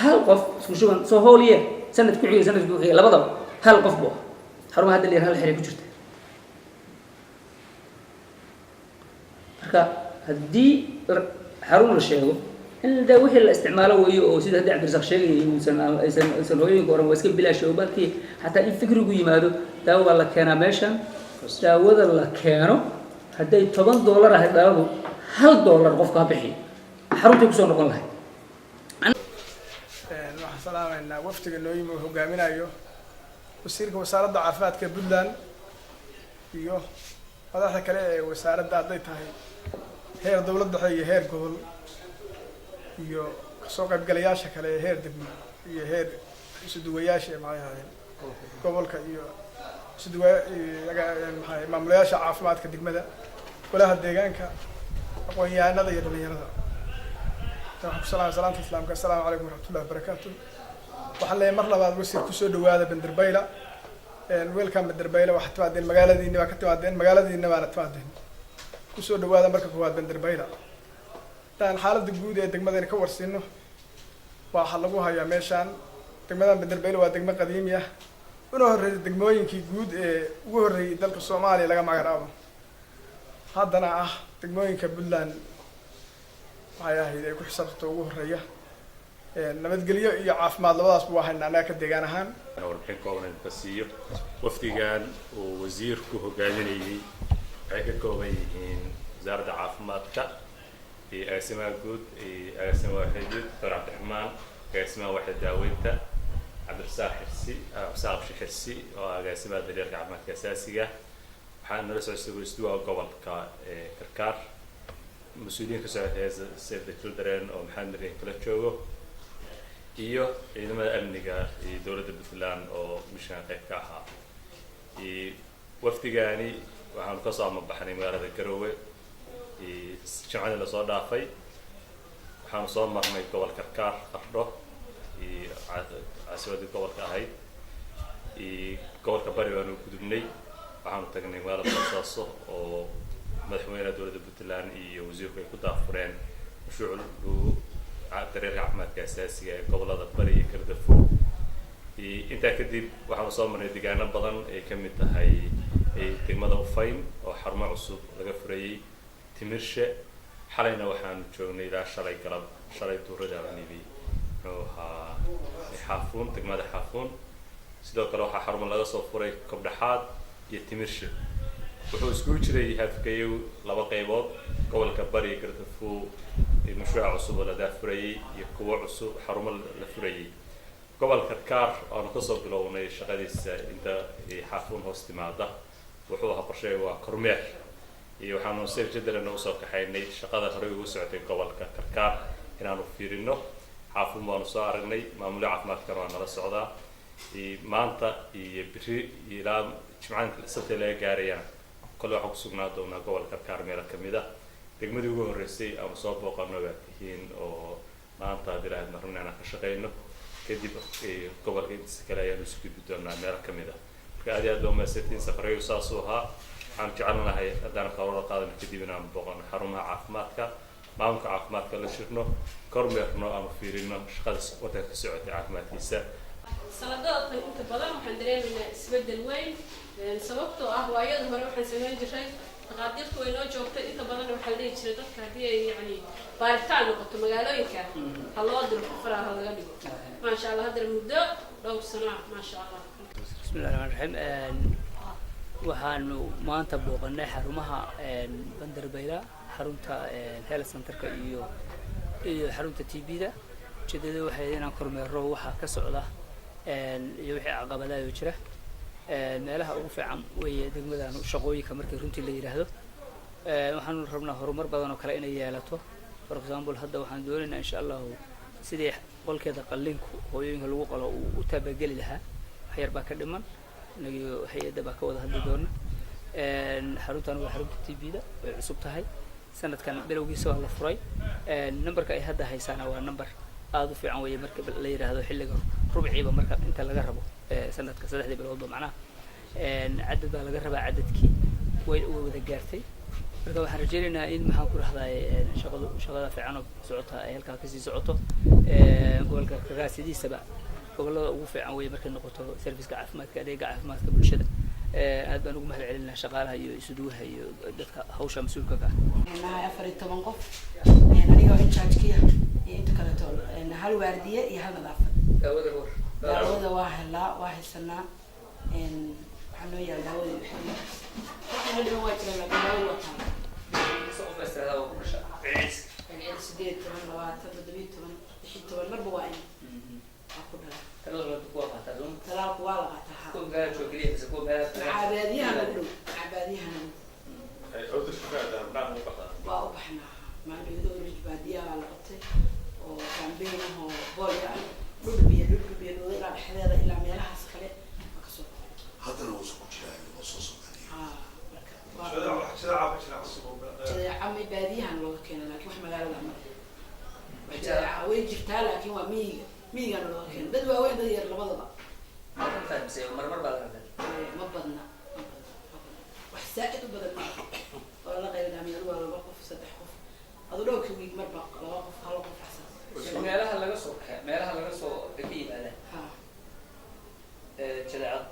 [SPEAKER 6] hal qof isku shuban soo howl yeer sanad ku xiga labadaba hal qof buu xarumaha hadda leer hal xiri ku jirta marka haddii xarun la sheego in da wixii la isticmaalo weeyo oo sida hadda Cabdirasaaq sheegay aysan hooyooyinka oran waa iska bilaash oo balkii xataa in fikrigu yimaado daawo baa la keenaa meeshan daawada la keeno hadday $10 ahayd dhaladu $1 qofka ha bixiyo xaruntii ku soo noqon lahayd
[SPEAKER 10] waxaan salaamaynaa waftiga noo yimi hogaaminayo wasiirka wasaaradda caafimaadka Puntland iyo madaxda kale ee wasaaradda hadday tahay heer dawladda iyo heer gobol iyo soo qaybgalayaasha kale ee heer degmo iyo heer isuduwayaasha gobolka iyo maamulayaasha caafimaadka degmada golaha deegaanka aqoon-yahanada iyo dhalinyarada waxaan ku salaamay salaanta islaamka assalaamu calaykum waraxmatullahi wabarakaatuh waxaan leeyahay mar labaad wasiir kusoo dhawaada Bandarbayla welcome Bandarbayla waxaad timaadeen magaaladiina waa ka timaadeen magaaladiina waana timaadeen kusoo dhawaada marka koowaad Bandarbayla tan xaaladda guud ee degmadana ka warsiino waxa lagu hayaa meeshan degmadan Bandarbayla waa degmo qadiimi ah una horreeyay degmooyinkii guud ee ugu horreeyay dalka Soomaaliya laga magacaabo haddana ah degmooyinka Puntland waxay ahayd ay ku xisaabtato ugu horreeya nabadgelyo iyo caafimaad labadaas buu ahayn anaga ka deegaan ahaan
[SPEAKER 3] warbixin kooban ka siiyo wafdigan uu wasiirku hogaaminayay waxay ka kooban yihiin wasaaradda caafimaadka iyo agaasimaha guud iyo agaasimaha waaxid Dr. Cabdiraxmaan agaasimaha waaxda daaweynta Cabdirasaaq Xirsi oo agaasimaha daryeelka caafimaadka asaasiga waxaan nala socodsiiyay istuwa gobolka Karkaar مسؤولين كسر سيف التلدرين أو محمد رين كلا شوغو iyo ciidamada amniga iyo dawladda Puntland oo mishan qayb ka ahaa wafdigani waxaan ka soo amabaxnay magaalada Garowe jimcada la soo dhaafay waxaan soo marnay gobolka Karkaar Qardho caasimadda gobolka ahayd gobolka Bari waanu gudubnay waxaan tagnay magaalada Boosaaso oo madaxweynaha dawladda Puntland iyo wasiirku ay ku daafureen mashruuc daryeelka caafimaadka asaasiga ee gobolada Bari iyo Kardafo intaa kadib waxaan soo marnay deegaano badan ay ka mid tahay degmada Ufayn oo xarumo cusub laga furayay Timirshe xalayna waxaan joognay ilaa shalay duurada anibi xaafuun degmada xaafuun sidoo kale waxaa xarumo laga soo furay Kobdhaxaad iyo Timirshe wuxuu isku jiray hadafkayo laba qaybood gobolka Bari iyo Kardafo mashruuc cusub oo la daafurayay iyo kuwa cusub xarumo la furayay gobolka Karkaar oo ka soo bilownay shaqadiisa inta xaafuun hoos timaada wuxuu ahaa qorshe waa kormeer iyo waxaanu si jaddan u soo kaxaynay shaqada hore ugu socotay gobolka Karkaar inaanu fiirino xaafuun waanu soo aragnay maamulka caafimaadka waa nala socdaa maanta iyo biri ilaa jimcaanka sabti laga gaarayaan kale waxa ku sugnaa doona gobolka Karkaar meel ka mid ah degmadii ugu horeysay aan soo booqano waa tihiin oo maanta dilaad marnana ka shaqeyno kadib gobolka intiisa kale ayaan isku gudbi doonaa meel ka mid ah marka aad iyo aad loo maasantiin safaryo saas oo ahaa waxaan jecelnahay haddana qaroor qaadan kadib inaan booqano xarumaha caafimaadka maamulka caafimaadka la shirno kormeerno ama fiirino shaqada waddanka ka socotay caafimaadkiisa.
[SPEAKER 11] sanadada inta badan waxaan dareemaynaa isbeddel weyn sababtoo ah waayada hore waxaan samayn jiray taqaadiirtu way noo joogtay inta badan waxaa la dhihi jiray dadka haddii ay yacni baaritaan noqoto magaalooyinka ha loo diro faraha laga dhigo maasha allah haddana muddo dhowr sano ah maasha allah.
[SPEAKER 6] bismillahi rahmaani rahiim waxaanu maanta booqanay xarumaha Bandarbayla xarunta health centerka iyo xarunta TB-da ujeedada waxay inaan kormeero waxa ka socda iyo wixii caqabadaha jira meelaha ugu fiican weeye degmadan shaqooyinka markii runtii la yiraahdo waxaanu rabnaa horumar badan oo kale inay yeelato. For example hadda waxaan doonaynaa insha Allah sidii qolkeeda qalliinku hooyooyinka lagu qalo u taabageli lahaa waxyar baa ka dhiman nagiyo hay'adda baa ka wada hadli doona. xaruntan waa xarunta TB-da way cusub tahay sanadkan bilowgiisa waa la furay numberka ay hadda haysaana waa number aad u fiican weeye marka la yiraahdo xilliga rubciiba marka inta laga rabo sanadka 3 biloodba macnaha cadad baa laga rabaa cadadkii way u wada gaartay marka waxaan rajaynaynaa in maxaan ku raxday shaqada fiican oo socota ay halka ka sii socoto gobolka kagaasidiisaba gobolada ugu fiican weeye markay noqoto serviceka caafimaadka adeega caafimaadka bulshada aad baan ugu mahad celinaa shaqaalaha iyo isuduwaha iyo dadka hawsha mas'uulka ka
[SPEAKER 12] ah 14 qof aniga in charge-kiya iyo inta kale tool hal waardiye iyo hal nadaafad daawada waa helaa waa haysanaa waxaan noo yaal daawada waxaan dhiman waa jiraan laakiin daawada waa taan soo qofaysta oo ku shaqeeya 8 marba waa in ku dhala talaalku waa la qaataa عباديها نقول عباديها وأبحنا ما نقدر نجباديها على قطة وكان بينه بوليا لولبيا نودي على حذاء إلى ميلها سخلة مكسور
[SPEAKER 8] هذا هو سكوت شاي وصوص
[SPEAKER 12] كذا عمي باديها نقول كنا لكن إحنا قالوا لهم وين جبتها لكن وميجا نقول كنا بدو وين بدير لبضة
[SPEAKER 6] بس مرة
[SPEAKER 12] ما بدنا وحسائد بدنا ولا غير الأمير ولا وقف صدق قف هذا لو كوي مرة لا وقف هلا وقف حسن
[SPEAKER 6] مالها لقى صو كبير هذا كذا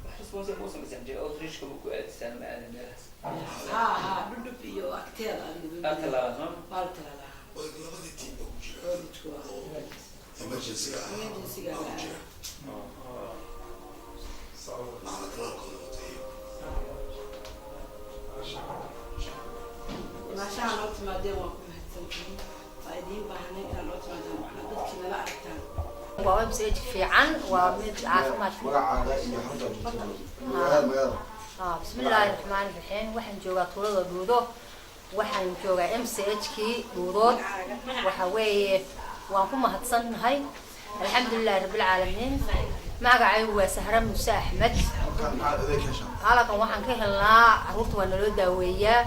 [SPEAKER 6] بحس موسم مثلا أو تريش كبوك سنة ما أنا مالها
[SPEAKER 12] ها بدو بيو أكتر
[SPEAKER 6] أكتر ها
[SPEAKER 12] أكتر لا
[SPEAKER 8] ولا تيم emergency
[SPEAKER 12] ما شاء الله ما دام وقفت فايدين بحنين كان ما دام احنا بدنا لا أكتر
[SPEAKER 13] ومسج في عن ومد عافمات بسم الله الرحمن الرحيم waxaan joogaa tuulada Dhuudo waxaan joogaa MCH Dhuudood waxa weeye waan ku mahadsannahay alxamdulillaah rabbil caalamiin magacaygu waa Sahra Muuse Axmed halkan waxaan ka helnaa carruurta waa naloo daaweeyaa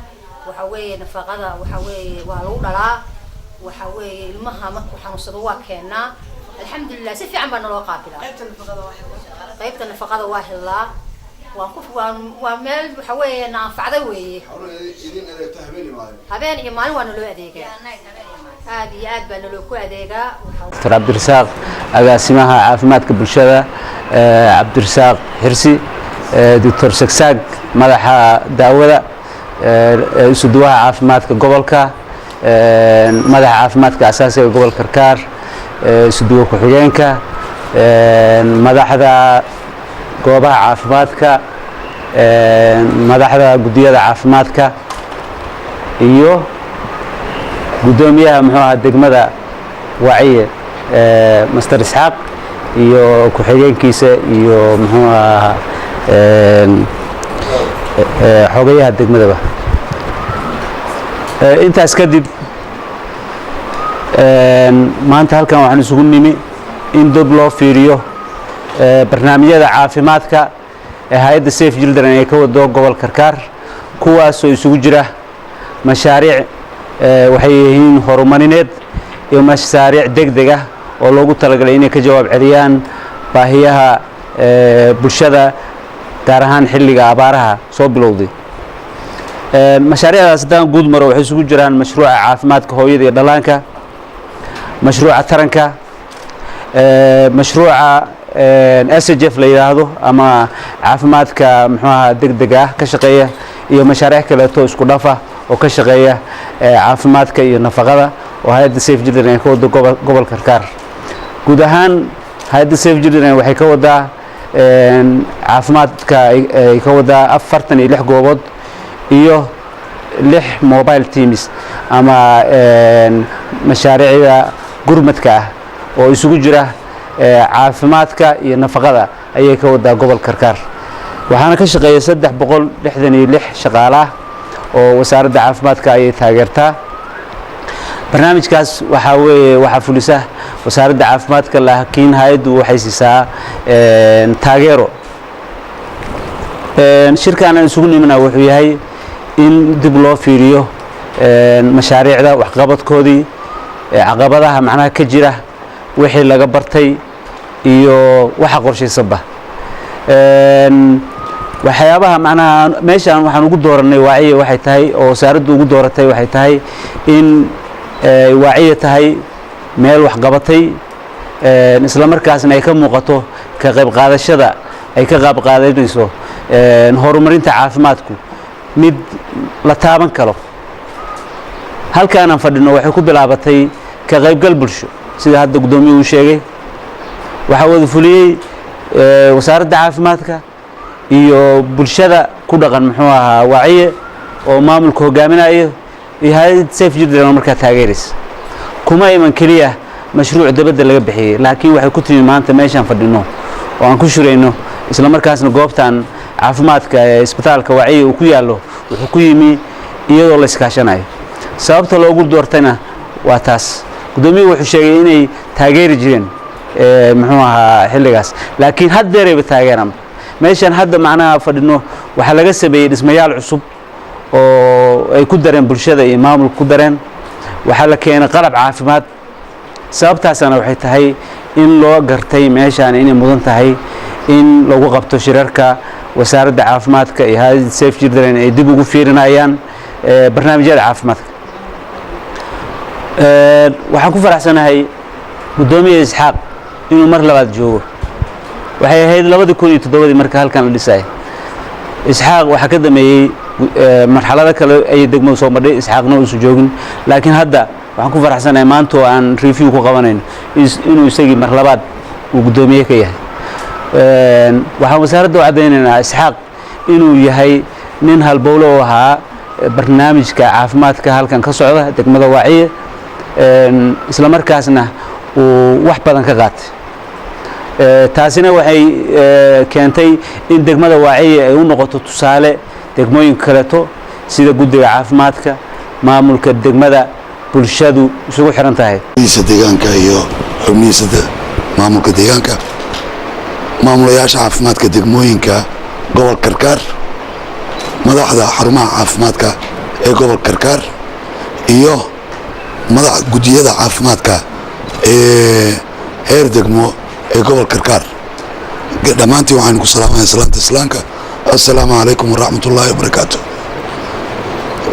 [SPEAKER 13] waxa weeye nafaqada waxa weeye waa lagu dhalaa waxa weeye ilmaha markuu xanuunsado waa keenaa alxamdulillaah si fiican baa naloo qaabilaa qaybta nafaqada waa helnaa waan meel waxa weeye naanfacda weeye habeen iyo maalin waa naloo adeegaa aad iyo aad baa naloo ku adeegaa
[SPEAKER 2] Dr. Cabdirasaaq agaasimaha caafimaadka bulshada Cabdirasaaq Xirsi Dr. Saksaag madaxa daawada isuduwaha caafimaadka gobolka madaxa caafimaadka asaasiga gobolka Karkaar isuduwa ku-xigeenka madaxda goobaha caafimaadka madaxda gudiyada caafimaadka iyo gudoomiyaha muxuu ahaa degmada Waciye Master Isxaaq iyo ku-xigeenkiisa iyo muxuu ahaa xogayaha degmadaba intaas kadib maanta halkan waxaan isugu nimi in dib loo fiiriyo barnaamijyada caafimaadka ee hay'adda Safe Children ay ka wado gobolka Karkaar kuwaas oo isugu jira mashaariic waxay yihiin horumarineed iyo mashaariic degdeg ah oo loogu talagalay inay ka jawaab celiyaan baahiyaha bulshada gaar ahaan xilliga abaaraha soo bilowday
[SPEAKER 14] mashaariicdaas haddaan guud maro waxay isugu jiraan mashruuca caafimaadka hooyada iyo dhallaanka, mashruuca taranka, mashruuca SHF la yidhaahdo ama caafimaadka muxuu ahaa degdega ah ka shaqeeya, iyo mashaariic kaleeto isku dhafa oo ka shaqeeya caafimaadka iyo nafaqada oo hay'adda Safe Children ay ka wado gobolka Karkaar. guud ahaan hay'adda Safe Children waxay ka wadaa caafimaadka ay ka wadaa 46 goobood iyo 6 mobile teams ama mashaariicda gurmadka ah oo isugu jira caafimaadka iyo nafaqada ayay ka wadaa gobolka Karkaar. waxaana ka shaqeeya 366 shaqaale ah oo wasaaradda caafimaadka ay taageertaa. barnaamijkaas waxaa fulisa wasaaradda caafimaadka, laakiin hay'addu waxay siisaa taageero. shirkan aan isugu nimina wuxuu yahay in dib loo fiiriyo mashaariicda waxqabadkoodii, caqabadaha macnaha ka jira, wixii laga bartay iyo waxa qorshaysanba. waxyaabaha macnaha meeshaan waxaan ugu dooranay waaciye waxay tahay oo wasaaraddu ugu dooratay waxay tahay in waaciye tahay meel wax qabatay isla markaasna ay ka muuqato ka qayb qaadashada ay ka qayb qaadanayso horumarinta caafimaadku mid la taaban karo. halkaan aan fadhino waxay ku bilaabatay ka qaybgal bulsho sida hadda gudoomiyuhu sheegay. waxaa wada fuliyey wasaaradda caafimaadka iyo bulshada ku dhaqan muxuu ahaa waaciye oo maamulka hogaaminayo iyo hay'adda Safe Children markaa taageeraysa. kuma iman kaliya mashruuc dabadda laga bixiyay, laakiin waxay ku timi maanta meeshaan fadhino oo aan ku shirayno isla markaasna goobtan caafimaadka ee isbitaalka waaciye uu ku yaallo wuxuu ku yimi iyadoo la iskaashanayo. sababta loogu doortayna waa taas. gudoomiyuhu wuxuu sheegay inay taageeri jireen muxuu ahaa xilligaas, laakiin haddeerayba taageeraan. meeshaan hadda macnaha fadhino waxaa laga sameeyey dhismayaal cusub oo ay ku dareen bulshada iyo maamulka ku dareen. waxaa la keenay qalab caafimaad. sababtaasana waxay tahay in loo gartay meeshaan inay mudan tahay in lagu qabto shirarka wasaaradda caafimaadka iyo hay'adda Safe Children ay dib ugu fiirinayaan barnaamijyada caafimaadka. waxaan ku faraxsanahay gudoomiye Isxaaq inuu mar labaad joogo. waxay ahayd 2007 marka halkan la dhisay. Isxaaq waxa ka dameeyay marxalada kale ay degmo soo maray, Isxaaqna uu soo joogin, laakiin hadda waxaan ku faraxsanahay maanta oo aan review ku qabanayno inuu isagii mar labaad uu gudoomiye ka yahay. waxaan wasaaradda u cadeynaynaa Isxaaq inuu yahay nin halbowle oo ahaa barnaamijka caafimaadka halkan ka socda degmada waaciye, isla markaasna uu wax badan ka qaatay. taasina waxay keentay in degmada waaciye ay u noqoto tusaale degmooyinka kaleeto sida guddiga caafimaadka, maamulka degmada, bulshadu isugu xiran tahay.
[SPEAKER 8] deegaanka iyo xubnihiisa maamulka deegaanka, maamulayaasha caafimaadka degmooyinka gobolka Karkaar, madaxda xarumaha caafimaadka ee gobolka Karkaar iyo madax guddiyada caafimaadka ee heer degmo ee gobolka Karkaar. dhammaantiin waxaan ku salaamayaa salaanta islaamka. assalaamu calaykum waraxmatullaahi wabarakaatu.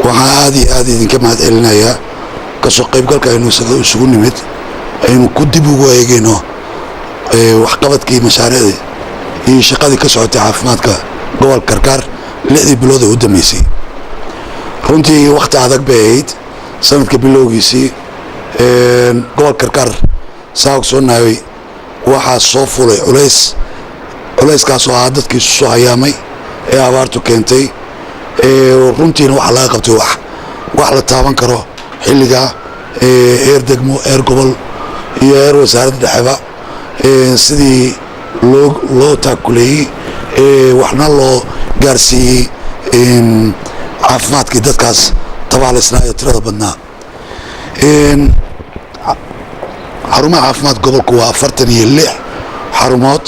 [SPEAKER 8] waxaan aad iyo aad idinka mahad celinayaa kasoo qaybgalka aynu isugu nimid aynu ku dib ugu eegayno waxqabadkii mashaariicdii iyo shaqadii ka socotay caafimaadka gobolka Karkaar 6 bilood ee u dambeysay. runtii waqti adag bay ahayd sanadka bilowgiisii. gobolka Karkaar saa ogsoonahay waxaa soo fulay culayskaas oo ah dadkii isu soo hayaamay ee abaartu keentay. runtiina waxaa laga qabtay wax la taaban karo xilligaa heer degmo, heer gobol iyo heer wasaaradda dhexeba sidii loo taakuleeyey waxna loo gaarsiiyey caafimaadkii dadkaas tabaalaysnaa ee tirada badnaa. xarumaha caafimaad gobolku waa 46 xarumood.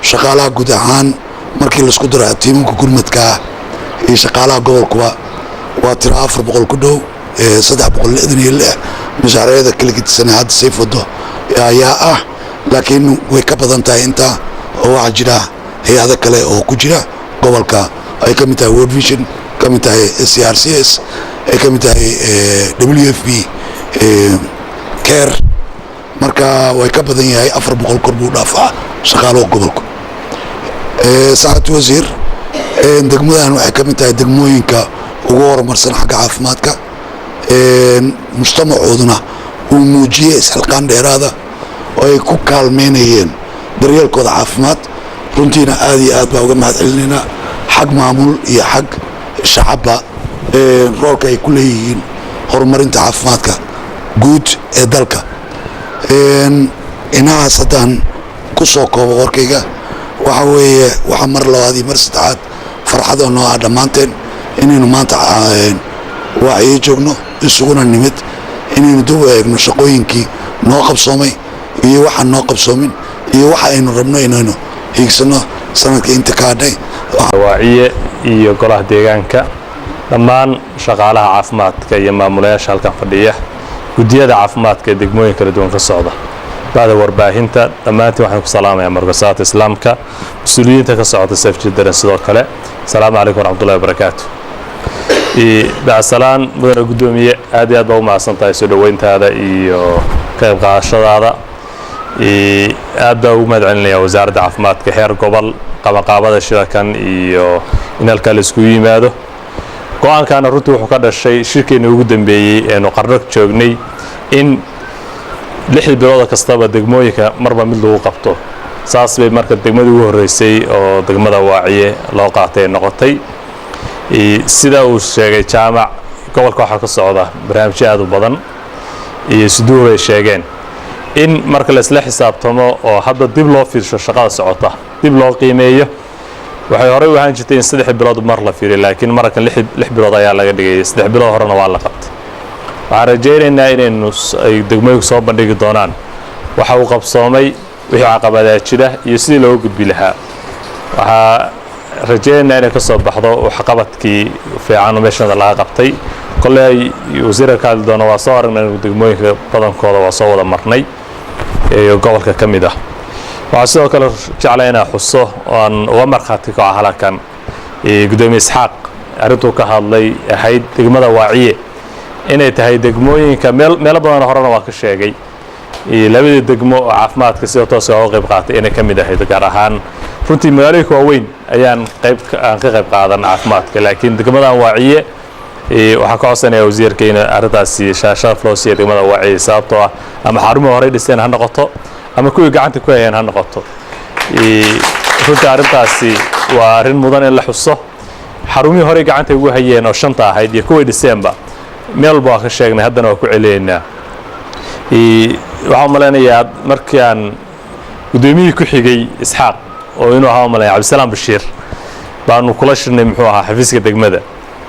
[SPEAKER 8] shaqaalaha guud ahaan markii laisku daro tiimanka gurmadka iyo shaqaalaha gobolkuba waa tiro 400 ku dhow. 366 mashaariicda kala gedisan hadda Safe wado ayaa ah, laakiin way ka badan tahay inta oo waxaa jira hay'ado kale oo ku jira gobolka ay ka mid tahay World Vision ka mid tahay CRCS ay ka mid tahay WFP care marka way ka badan yahay 400 kor buu dhaafaa shaqaalaha gobolka saacad wasiir degmadan waxay ka mid tahay degmooyinka ugu horumarsan xagga caafimaadka mujtamacooduna uu muujiyay isxilqaan dheeraada oo ay ku kaalmeynayeen daryeelkooda caafimaad runtiina aad iyo aad baa uga mahad celinaynaa xag maamul iyo xag shacabba roolka ay ku leeyihiin horumarinta caafimaadka guud ee dalka inahaas haddaan ku soo koobo warkayga waxa weeye waxa mar labaad iyo mar saddexaad farxad oo noo ah dhammaanteen inaynu maanta waaciyo joogno isuguna nimid inaynu dib u eegno shaqooyinkii noo qabsoomay iyo waxaan noo qabsoomin iyo waxa aynu rabno inaynu hiigsano sanadka inta ka hadhay
[SPEAKER 3] waaciye iyo golaha deegaanka dhammaan shaqaalaha caafimaadka iyo maamulayaasha halkan fadhiya guddiyada caafimaadka ee degmooyin kala duwan ka socda bacda warbaahinta dhammaantiin waxaan ku salaamayaa markasaata islaamka mas-uuliyiinta ka socota safjidaren sidoo kale asalaamu calaykum waraxmatullahi wabarakaatu bacsalaan mudane guddoomiye aad iyo aad baa u mahadsan tahay soo dhoweyntaada iyo ka qayb qaadashadaada aad baa ugu mahad celinaya wasaaradda caafimaadka heer gobol qabaqaabada shirakan iyo in halkaa la iskugu yimaado go-aankaana runtii wuxuu ka dhashay shirkeena ugu dambeeyey eenu qarno joognay in 6 bilooda kastaba degmooyinka marba mid lagu qabto saas bay marka degmadii ugu horeysay oo degmada waaciye loo qaatay noqotay sida uu sheegay jaamac gobolka waxaa ka socda barnaamijyo aad u badan iyo siduhu ay sheegeen in marka la isla xisaabtamo oo hadda dib loo fiirsho shaqada socota dib loo qiimeeyo waxay horey u ahaan jirtay in 3 bilood mar la fiiriyo laakiin markan 6 bilood ayaa laga dhigay 3 bilood horena waa la qabtay waxaan rajaynaynaa inaynu ay degmooyinku soo bandhigi doonaan waxa uu qabsoomay wixii caqabadaa jira iyo sidii looga gudbi lahaa waxaa rajaynaynaa inay ka soo baxdo waxqabadkii fiican meeshada laga qabtay kolley wasiirka ka hadli doona waa soo aragnay degmooyinka badankooda waa soo wada marnay iyo gobolka ka mid ah waxaa sidoo kale jeclaa inaa xuso oan uga markhaati kaco halkan gudoomiye isxaaq arrintuu ka hadlay ahayd degmada waaciye inay tahay degmooyinka meelo badan horena waa ka sheegay labadii degmo oo caafimaadka sida tooska uga qayb qaatay inay ka mid ahayd gaar ahaan runtii magaalooyinka waaweyn ayaan ka qayb qaadan caafimaadka laakiin degmadan waaciye waxaa ka codsanaya wasiirka in arrintaasi shaashada loo siiya degmada waaciye sababtoo ah ama xarumihii horey dhiseen ha noqoto ama kuwii gacanta ku hayeen ha noqoto runtii arrintaasi waa arrin mudan in la xuso xarumihii horey gacanta ugu hayeen oo 5 ahayd iyo kuwii dhiseenba meel walba waa ka sheegnay haddana waa ku celinaynaa waxaan malaynayaa markii aan guddoomiyihii ku xigay isxaaq oo inuu ahaa malaynayaa cabdisalaam bashiir baanu kula shirnay muxuu ahaa xafiiska degmada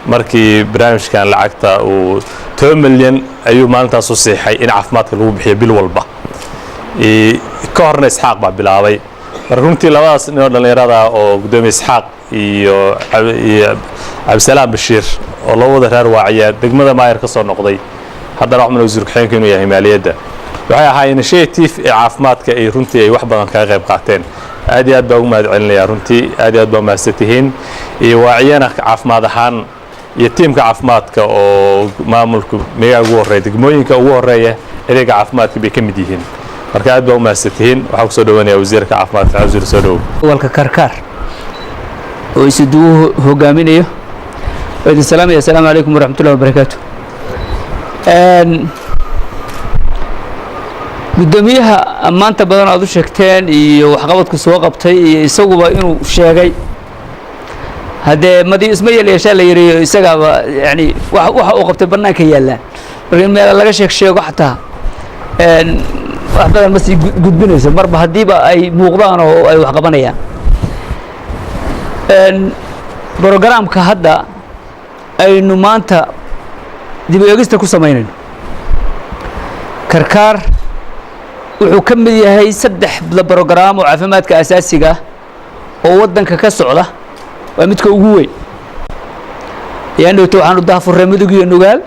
[SPEAKER 3] markii barnaamijkan lacagta uu 10 milyan ayuu maalintaas u siixay in caafimaadka lagu bixiyo bil walba ka horna isxaaq baa bilaabay marka runtii labadaas ninoo dhallinyarada oo guddoomiye isxaaq iyo cabdisalaam bashiir oo loo wada reer waaciya degmada maayar ka soo noqday haddana waxaan wasiir ku-xigeenka inuu yahay maaliyadda waxay ahaa initiative ee caafimaadka ay runtii ay wax badan kaga qayb qaateen aad iyo aad baa ugu mahad celinayaa runtii aad iyo aad baa mahadsantihiin iyo waaciyana caafimaad ahaan iyo tiimka caafimaadka oo maamulku meegaa ugu horreeya degmooyinka ugu horreeya adeega caafimaadka bay ka mid yihiin marka aad baa u mahadsantihiin waxaa kusoo dhawaanaya wasiirka caafimaadka wasiir soo dhowow
[SPEAKER 6] gobolka karkaar oo isuduwu hogaaminayo وإذن السلام السلام عليكم ورحمة الله وبركاته gudoomiyaha maanta badan aad u sheegteen iyo waxqabadku soo qabtay iyo isaguba inuu sheegay hadee madii isma yeeshaa la yiri isagaaba yani waxa uu qabtay banaanka yaalaan marka meel laga sheego xataa wax badan ma sii gudbinayso marba hadiiba ay muuqdaan oo ay wax qabanayaan programka hadda aynu maanta dib u eegista ku samaynayno karkaar wuxuu ka mid yahay 3 program oo caafimaadka asaasiga oo wadanka ka socda waa midka ugu weyn yaani waxaan u daafurray mudug iyo nugaal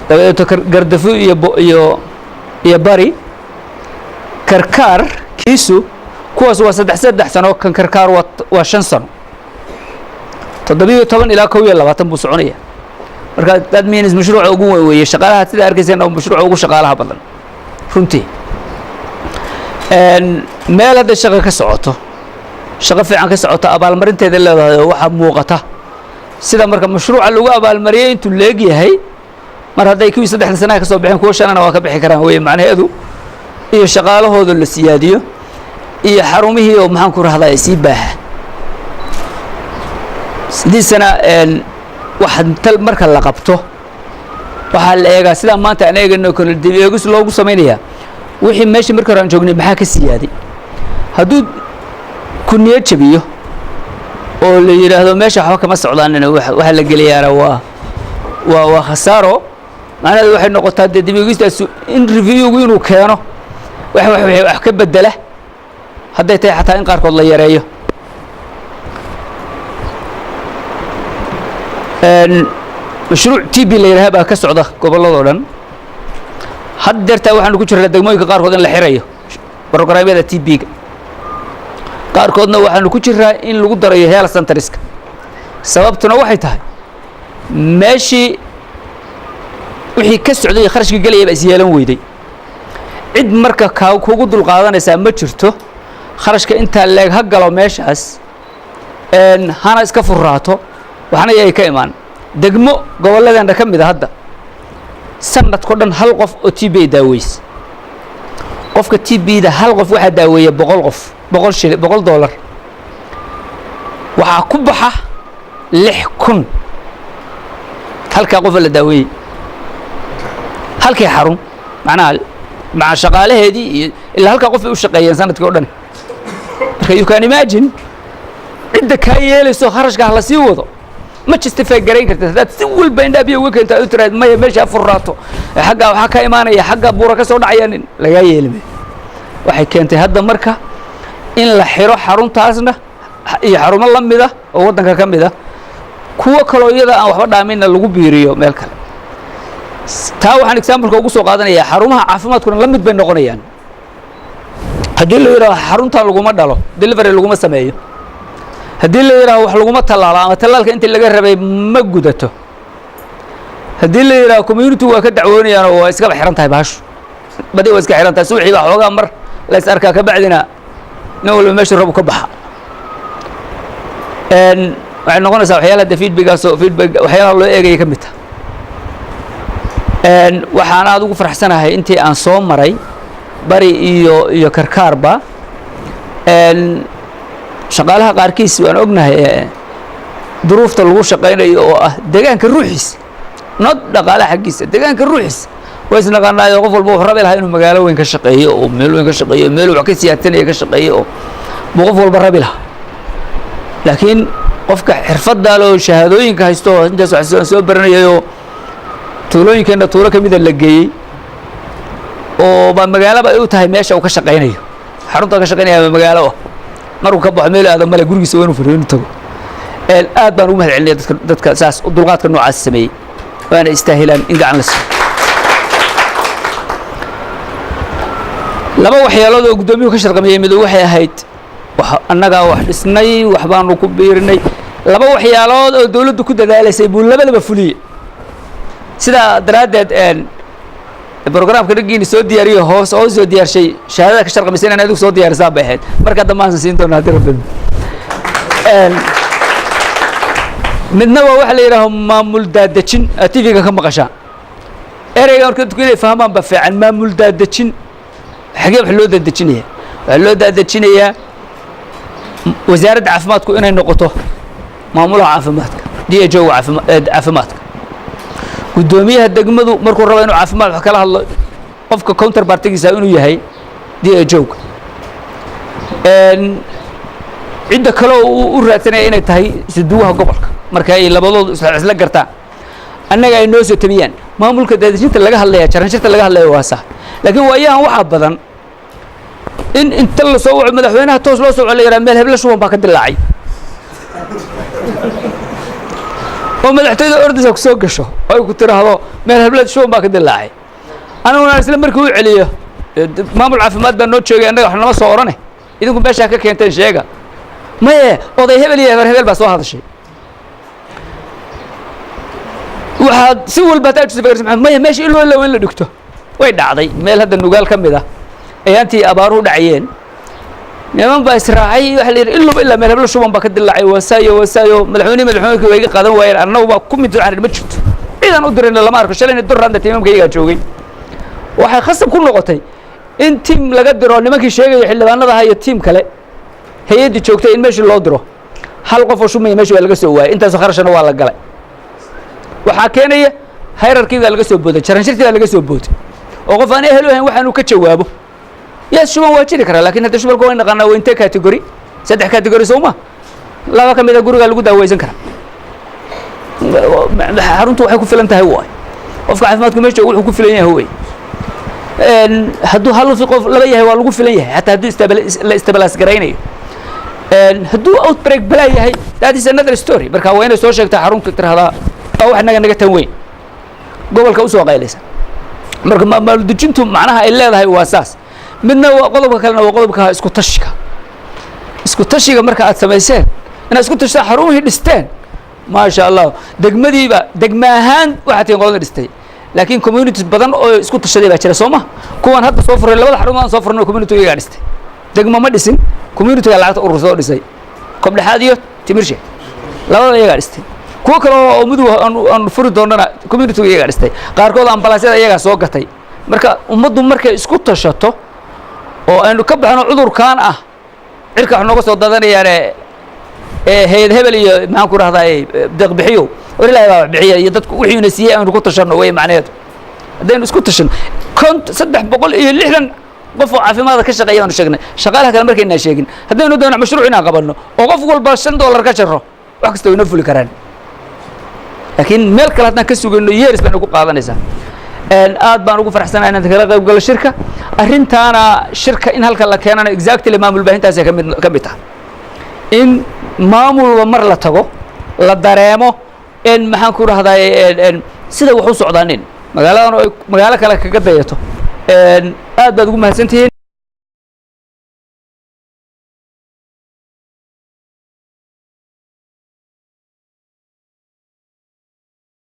[SPEAKER 6] dabadeed gardafo iyo bari karkaar kiisu kuwaas waa 3 sano kan karkaar waa 5 sano 17 ilaa 21 buu soconaya marka dad miinis mashruuca ugu weyn weeye shaqaalaha sida arkayseen oo mashruuca ugu shaqaalaha badan runtii meel hadda shaqo ka socoto shaqo fiican ka socoto abaalmarinteeda leedahay waxa muuqata sida marka mashruuca lagu abaalmariyay intuu leeg yahay mar hadday kuwii 3 sano ka soo bixin kuwa shanana waa ka bixi karaan weeye macnaheedu iyo shaqaalahooda la siyaadiyo iyo xarumihii oo maxaan ku rahdaa si baaha sidii sana wax tal marka la qabto waxa la eegaa sida maanta aan eegno kala dib eegis loogu sameeyaa wixii meeshii marka hore aan joognay maxaa ka siyaaday hadduu ku niyad jabiyo oo la yiraahdo meesha waxba kama socdaan waxa la geliyaa waa khasaaro macnaheedu waxay noqotaa dib eegistaas in review-gu inuu keeno wax ka bedela hadday tahay xataa in qaarkood la yareeyo mashruuc TB la yiraahdo baa ka socda gobolladoo dhan haddeertaa waxaanu ku jirnaa degmooyinka qaarkood in la xirayo programyada TB-ga qaarkoodna waxaanu ku jiraa in lagu darayo health centerska sababtuna waxay tahay meeshii wixii ka socday kharashka galaya baa is yeelan weyday cid marka kugu dul qaadanaysaa ma jirto kharashka intaa leeg ha galo meeshaas hana iska furraato waxna ay ka imaan degmo gobolladeena ka mid ah hadda sanadko dhan hal qof oo TB daaweys qofka TB-da hal qof waxa daaweeya 100 qof $100 waxa ku baxa 6,000 halka qof la daaweeyay halkii xarun macnaha shaqaalaheedii ilaa halka qof ay u shaqeeyeen sanadkii oo dhan marka you can imagine cidda ka yeelayso kharashka la sii wado ma justify gareyn kartaa dad si walba indhabiyo weekend ay u tiraad ma meesha furraato xagga waxa ka imaanaya xagga buura ka soo dhacaya nin laga yeelmay waxay keentay hadda marka in la xiro xaruntaasna iyo xarumo la mid ah oo wadanka ka mid ah kuwa kale iyada aan waxba dhaamin lagu biiriyo meel kale taa waxaan example ugu soo qaadanayaa xarumaha caafimaadkuna la mid bay noqonayaan haddii la yiraahdo xarunta laguma dhalo delivery laguma sameeyo haddii la yiraahdo wax laguma tallaalo ama tallaalka intii laga rabay ma gudato haddii la yiraahdo community waa ka dacwoonayaan oo waa iska xiran tahay baashu badi waa iska xiran tahay suuxii baa xoogaa mar la is arkaa ka bacdina nin walba meesha rabo ka baxa waxay noqonaysaa waxyaalaha feedback waxyaalaha loo eegaya ka mid tahay waxaan aad ugu faraxsanahay intii aan soo maray bari iyo karkaarba shaqaalaha qaarkiis waan ognahay duruufta lagu shaqaynayo oo ah deegaanka ruuxiisa not dhaqaalaha xaggiisa deegaanka ruuxiisa way isnaqaanaayo qof walba wuxuu rabi lahaa inuu magaalo weyn ka shaqeeyo oo meel weyn ka shaqeeyo meel wax ka siyaasanaya ka shaqeeyo oo qof walba rabi lahaa laakiin qofka xirfadda loo shahaadooyinka haysto intaas wax soo baranayo tuulooyinkeena tuulo ka mid ah la geeyey oo ba magaalaba ay u tahay meesha uu ka shaqeynayo xarunta ka shaqeynaya magaalo markuu ka baxo meel aad male gurigiisa waa inuu fariin tago aad baan ugu mahadcelinayaa dadka saas dulqaadka noocaas sameeyay waana istaahilaan in gacan la siiyo laba waxyaalood oo gudoomiyuhu ka shaqeeyay mid waxay ahayd annaga wax dhisnay wax baanu ku biirinay laba waxyaalood oo dawladdu ku dadaalaysay buu labadaba fuliyay sida daraadeed programka dhagiina soo diyaariyo hoos oo soo diyaarshay shahaadada ka shaqeeyay inaan adigu soo diyaarsaa bay ahayd marka dhammaan siin doonaa hadii rabbi midna waa waxa la yiraahdo maamul daadajin TV-ga ka maqashaa ereyga marka dadku inay fahmaan ba fiican maamul daadajin xagee wax loo daadajinayaa waxa loo daadajinayaa wasaaradda caafimaadku inay noqoto maamulaha caafimaadka DHO caafimaadka gudoomiyaha degmadu markuu rabo inuu caafimaad wax kala hadlo qofka counterpartigiisa inuu yahay DHO cidda kale oo u raadsanaya inay tahay siduwaha gobolka marka ay labadoodu isla gartaan annaga ay noo soo tabiyaan maamulka daadajinta laga hadlaya jaranjarta laga hadlaya waa sax laakiin waayahan waxa badan in inta la soo waco madaxweynaha toos loo soo wacay yaraa meel hebla shuban baa ka dilaacay oo madaxtooyada ordaysa ku soo gasho ay ku tiraahdo meel hebla shuban baa ka dilaacay anaguna isla markii uu celiyo maamul caafimaad baa noo joogay annaga wax nama soo orane idinku meesha ka keenteen sheega maye oday hebel iyo hebel baa soo hadashay waxaad si walba hataa tusay fakar maxamed maya meesha ilaa ilaa in la dhigto way dhacday meel hadda nugaal ka mid ah ee aantii abaaruhu dhacayeen niman baa israacay waxa la yidhi ilaa meel hablo shuban baa ka dilaacay wasaayo madaxweyne way iga qaadan waayeen annagu baa ku mid aan ma jirto ciidan u dirayna lama arko shalayna durraanda tiimamka iyagaa joogay waxay khasab ku noqotay in tiim laga diro nimankii sheegaya xildhibaanada ahaa iyo tiim kale hay-addii joogtay in meeshii loo diro hal qof oo shumaya meeshii waa laga soo waayay intaasoo kharashana waa la galay waxaa keenaya hayrarkii baa laga soo booday jaranshirtii baa laga soo booday oo qof aan ehel u ahayn waxaanuu ka jawaabo yes shuban waa jiri karaa lakin hadda shubalka way naqaanaa waa intee category 3 category sooma laba ka mid a gurigaa lagu daaweysan karaa xaruntu waxay ku filan tahay waay qofka caafimaadku meesha wuxuu ku filan yahay wey hadduu hal qof laba yahay waa lagu filan yahay hataa hadduu la istabilis garaynayo hadduu outbreak balaa yahay that is another story marka waa inay soo sheegtaa xaruntu tirahdaa waa wax naga tan weyn gobolka usoo qaylaysa marka maamul-dejintu macnaha ay leedahay waa saas midna waa qodobka kalena waa qodobka isku tashiga marka aad samayseen inaad isku tashtaa xarumihii dhisteen maasha allah degmadiiba degma ahaan waxaa tihiin qolada dhistay laakiin communities badan oo isku tashaday baa jira soo ma kuwan hadda soo furay labada xarumood aan soo furno community iyagaa dhistay degmo ma dhisin community-ga lacagta urursoo dhisay kobdhexaad iyo timirshe labada iyagaa dhistay kuwo kale oo mudug aan furi doonana community iyagaa dhistay qaarkood ambalaasyada iyagaa soo gatay marka ummaddu markay isku tashato oo aynu ka baxno cudurkan ah cirka wax nooga soo dadanayaan hayad hebel iyo maxaan ku rahdaa deeq bixiyow war ilaahay baa bixiya iyo dadku wixiina siiyey aynu ku tashanno way macnaheedu haddaynu isku tashanno 360 qof oo caafimaadka ka shaqeeya aanu sheegnay shaqaalaha kale markaynaa sheegin haddaynu doono mashruuc inaan qabanno oo qof walba $5 ka jaro wax kasta way noo fuli karaan laakiin meel kale haddaan ka sugayno years baynu ku qaadanaysaa aad baan ugu faraxsanahay inaan kala qayb galo shirka arrintaana shirka in halka la keenana exactly maamul baahintaasay ka mid tahay in maamulba mar la tago la dareemo in maxaan ku rahdaay sida wax u socdaanin magaaladan oo magaalo kale kaga dayato aad baad ugu mahadsantihiin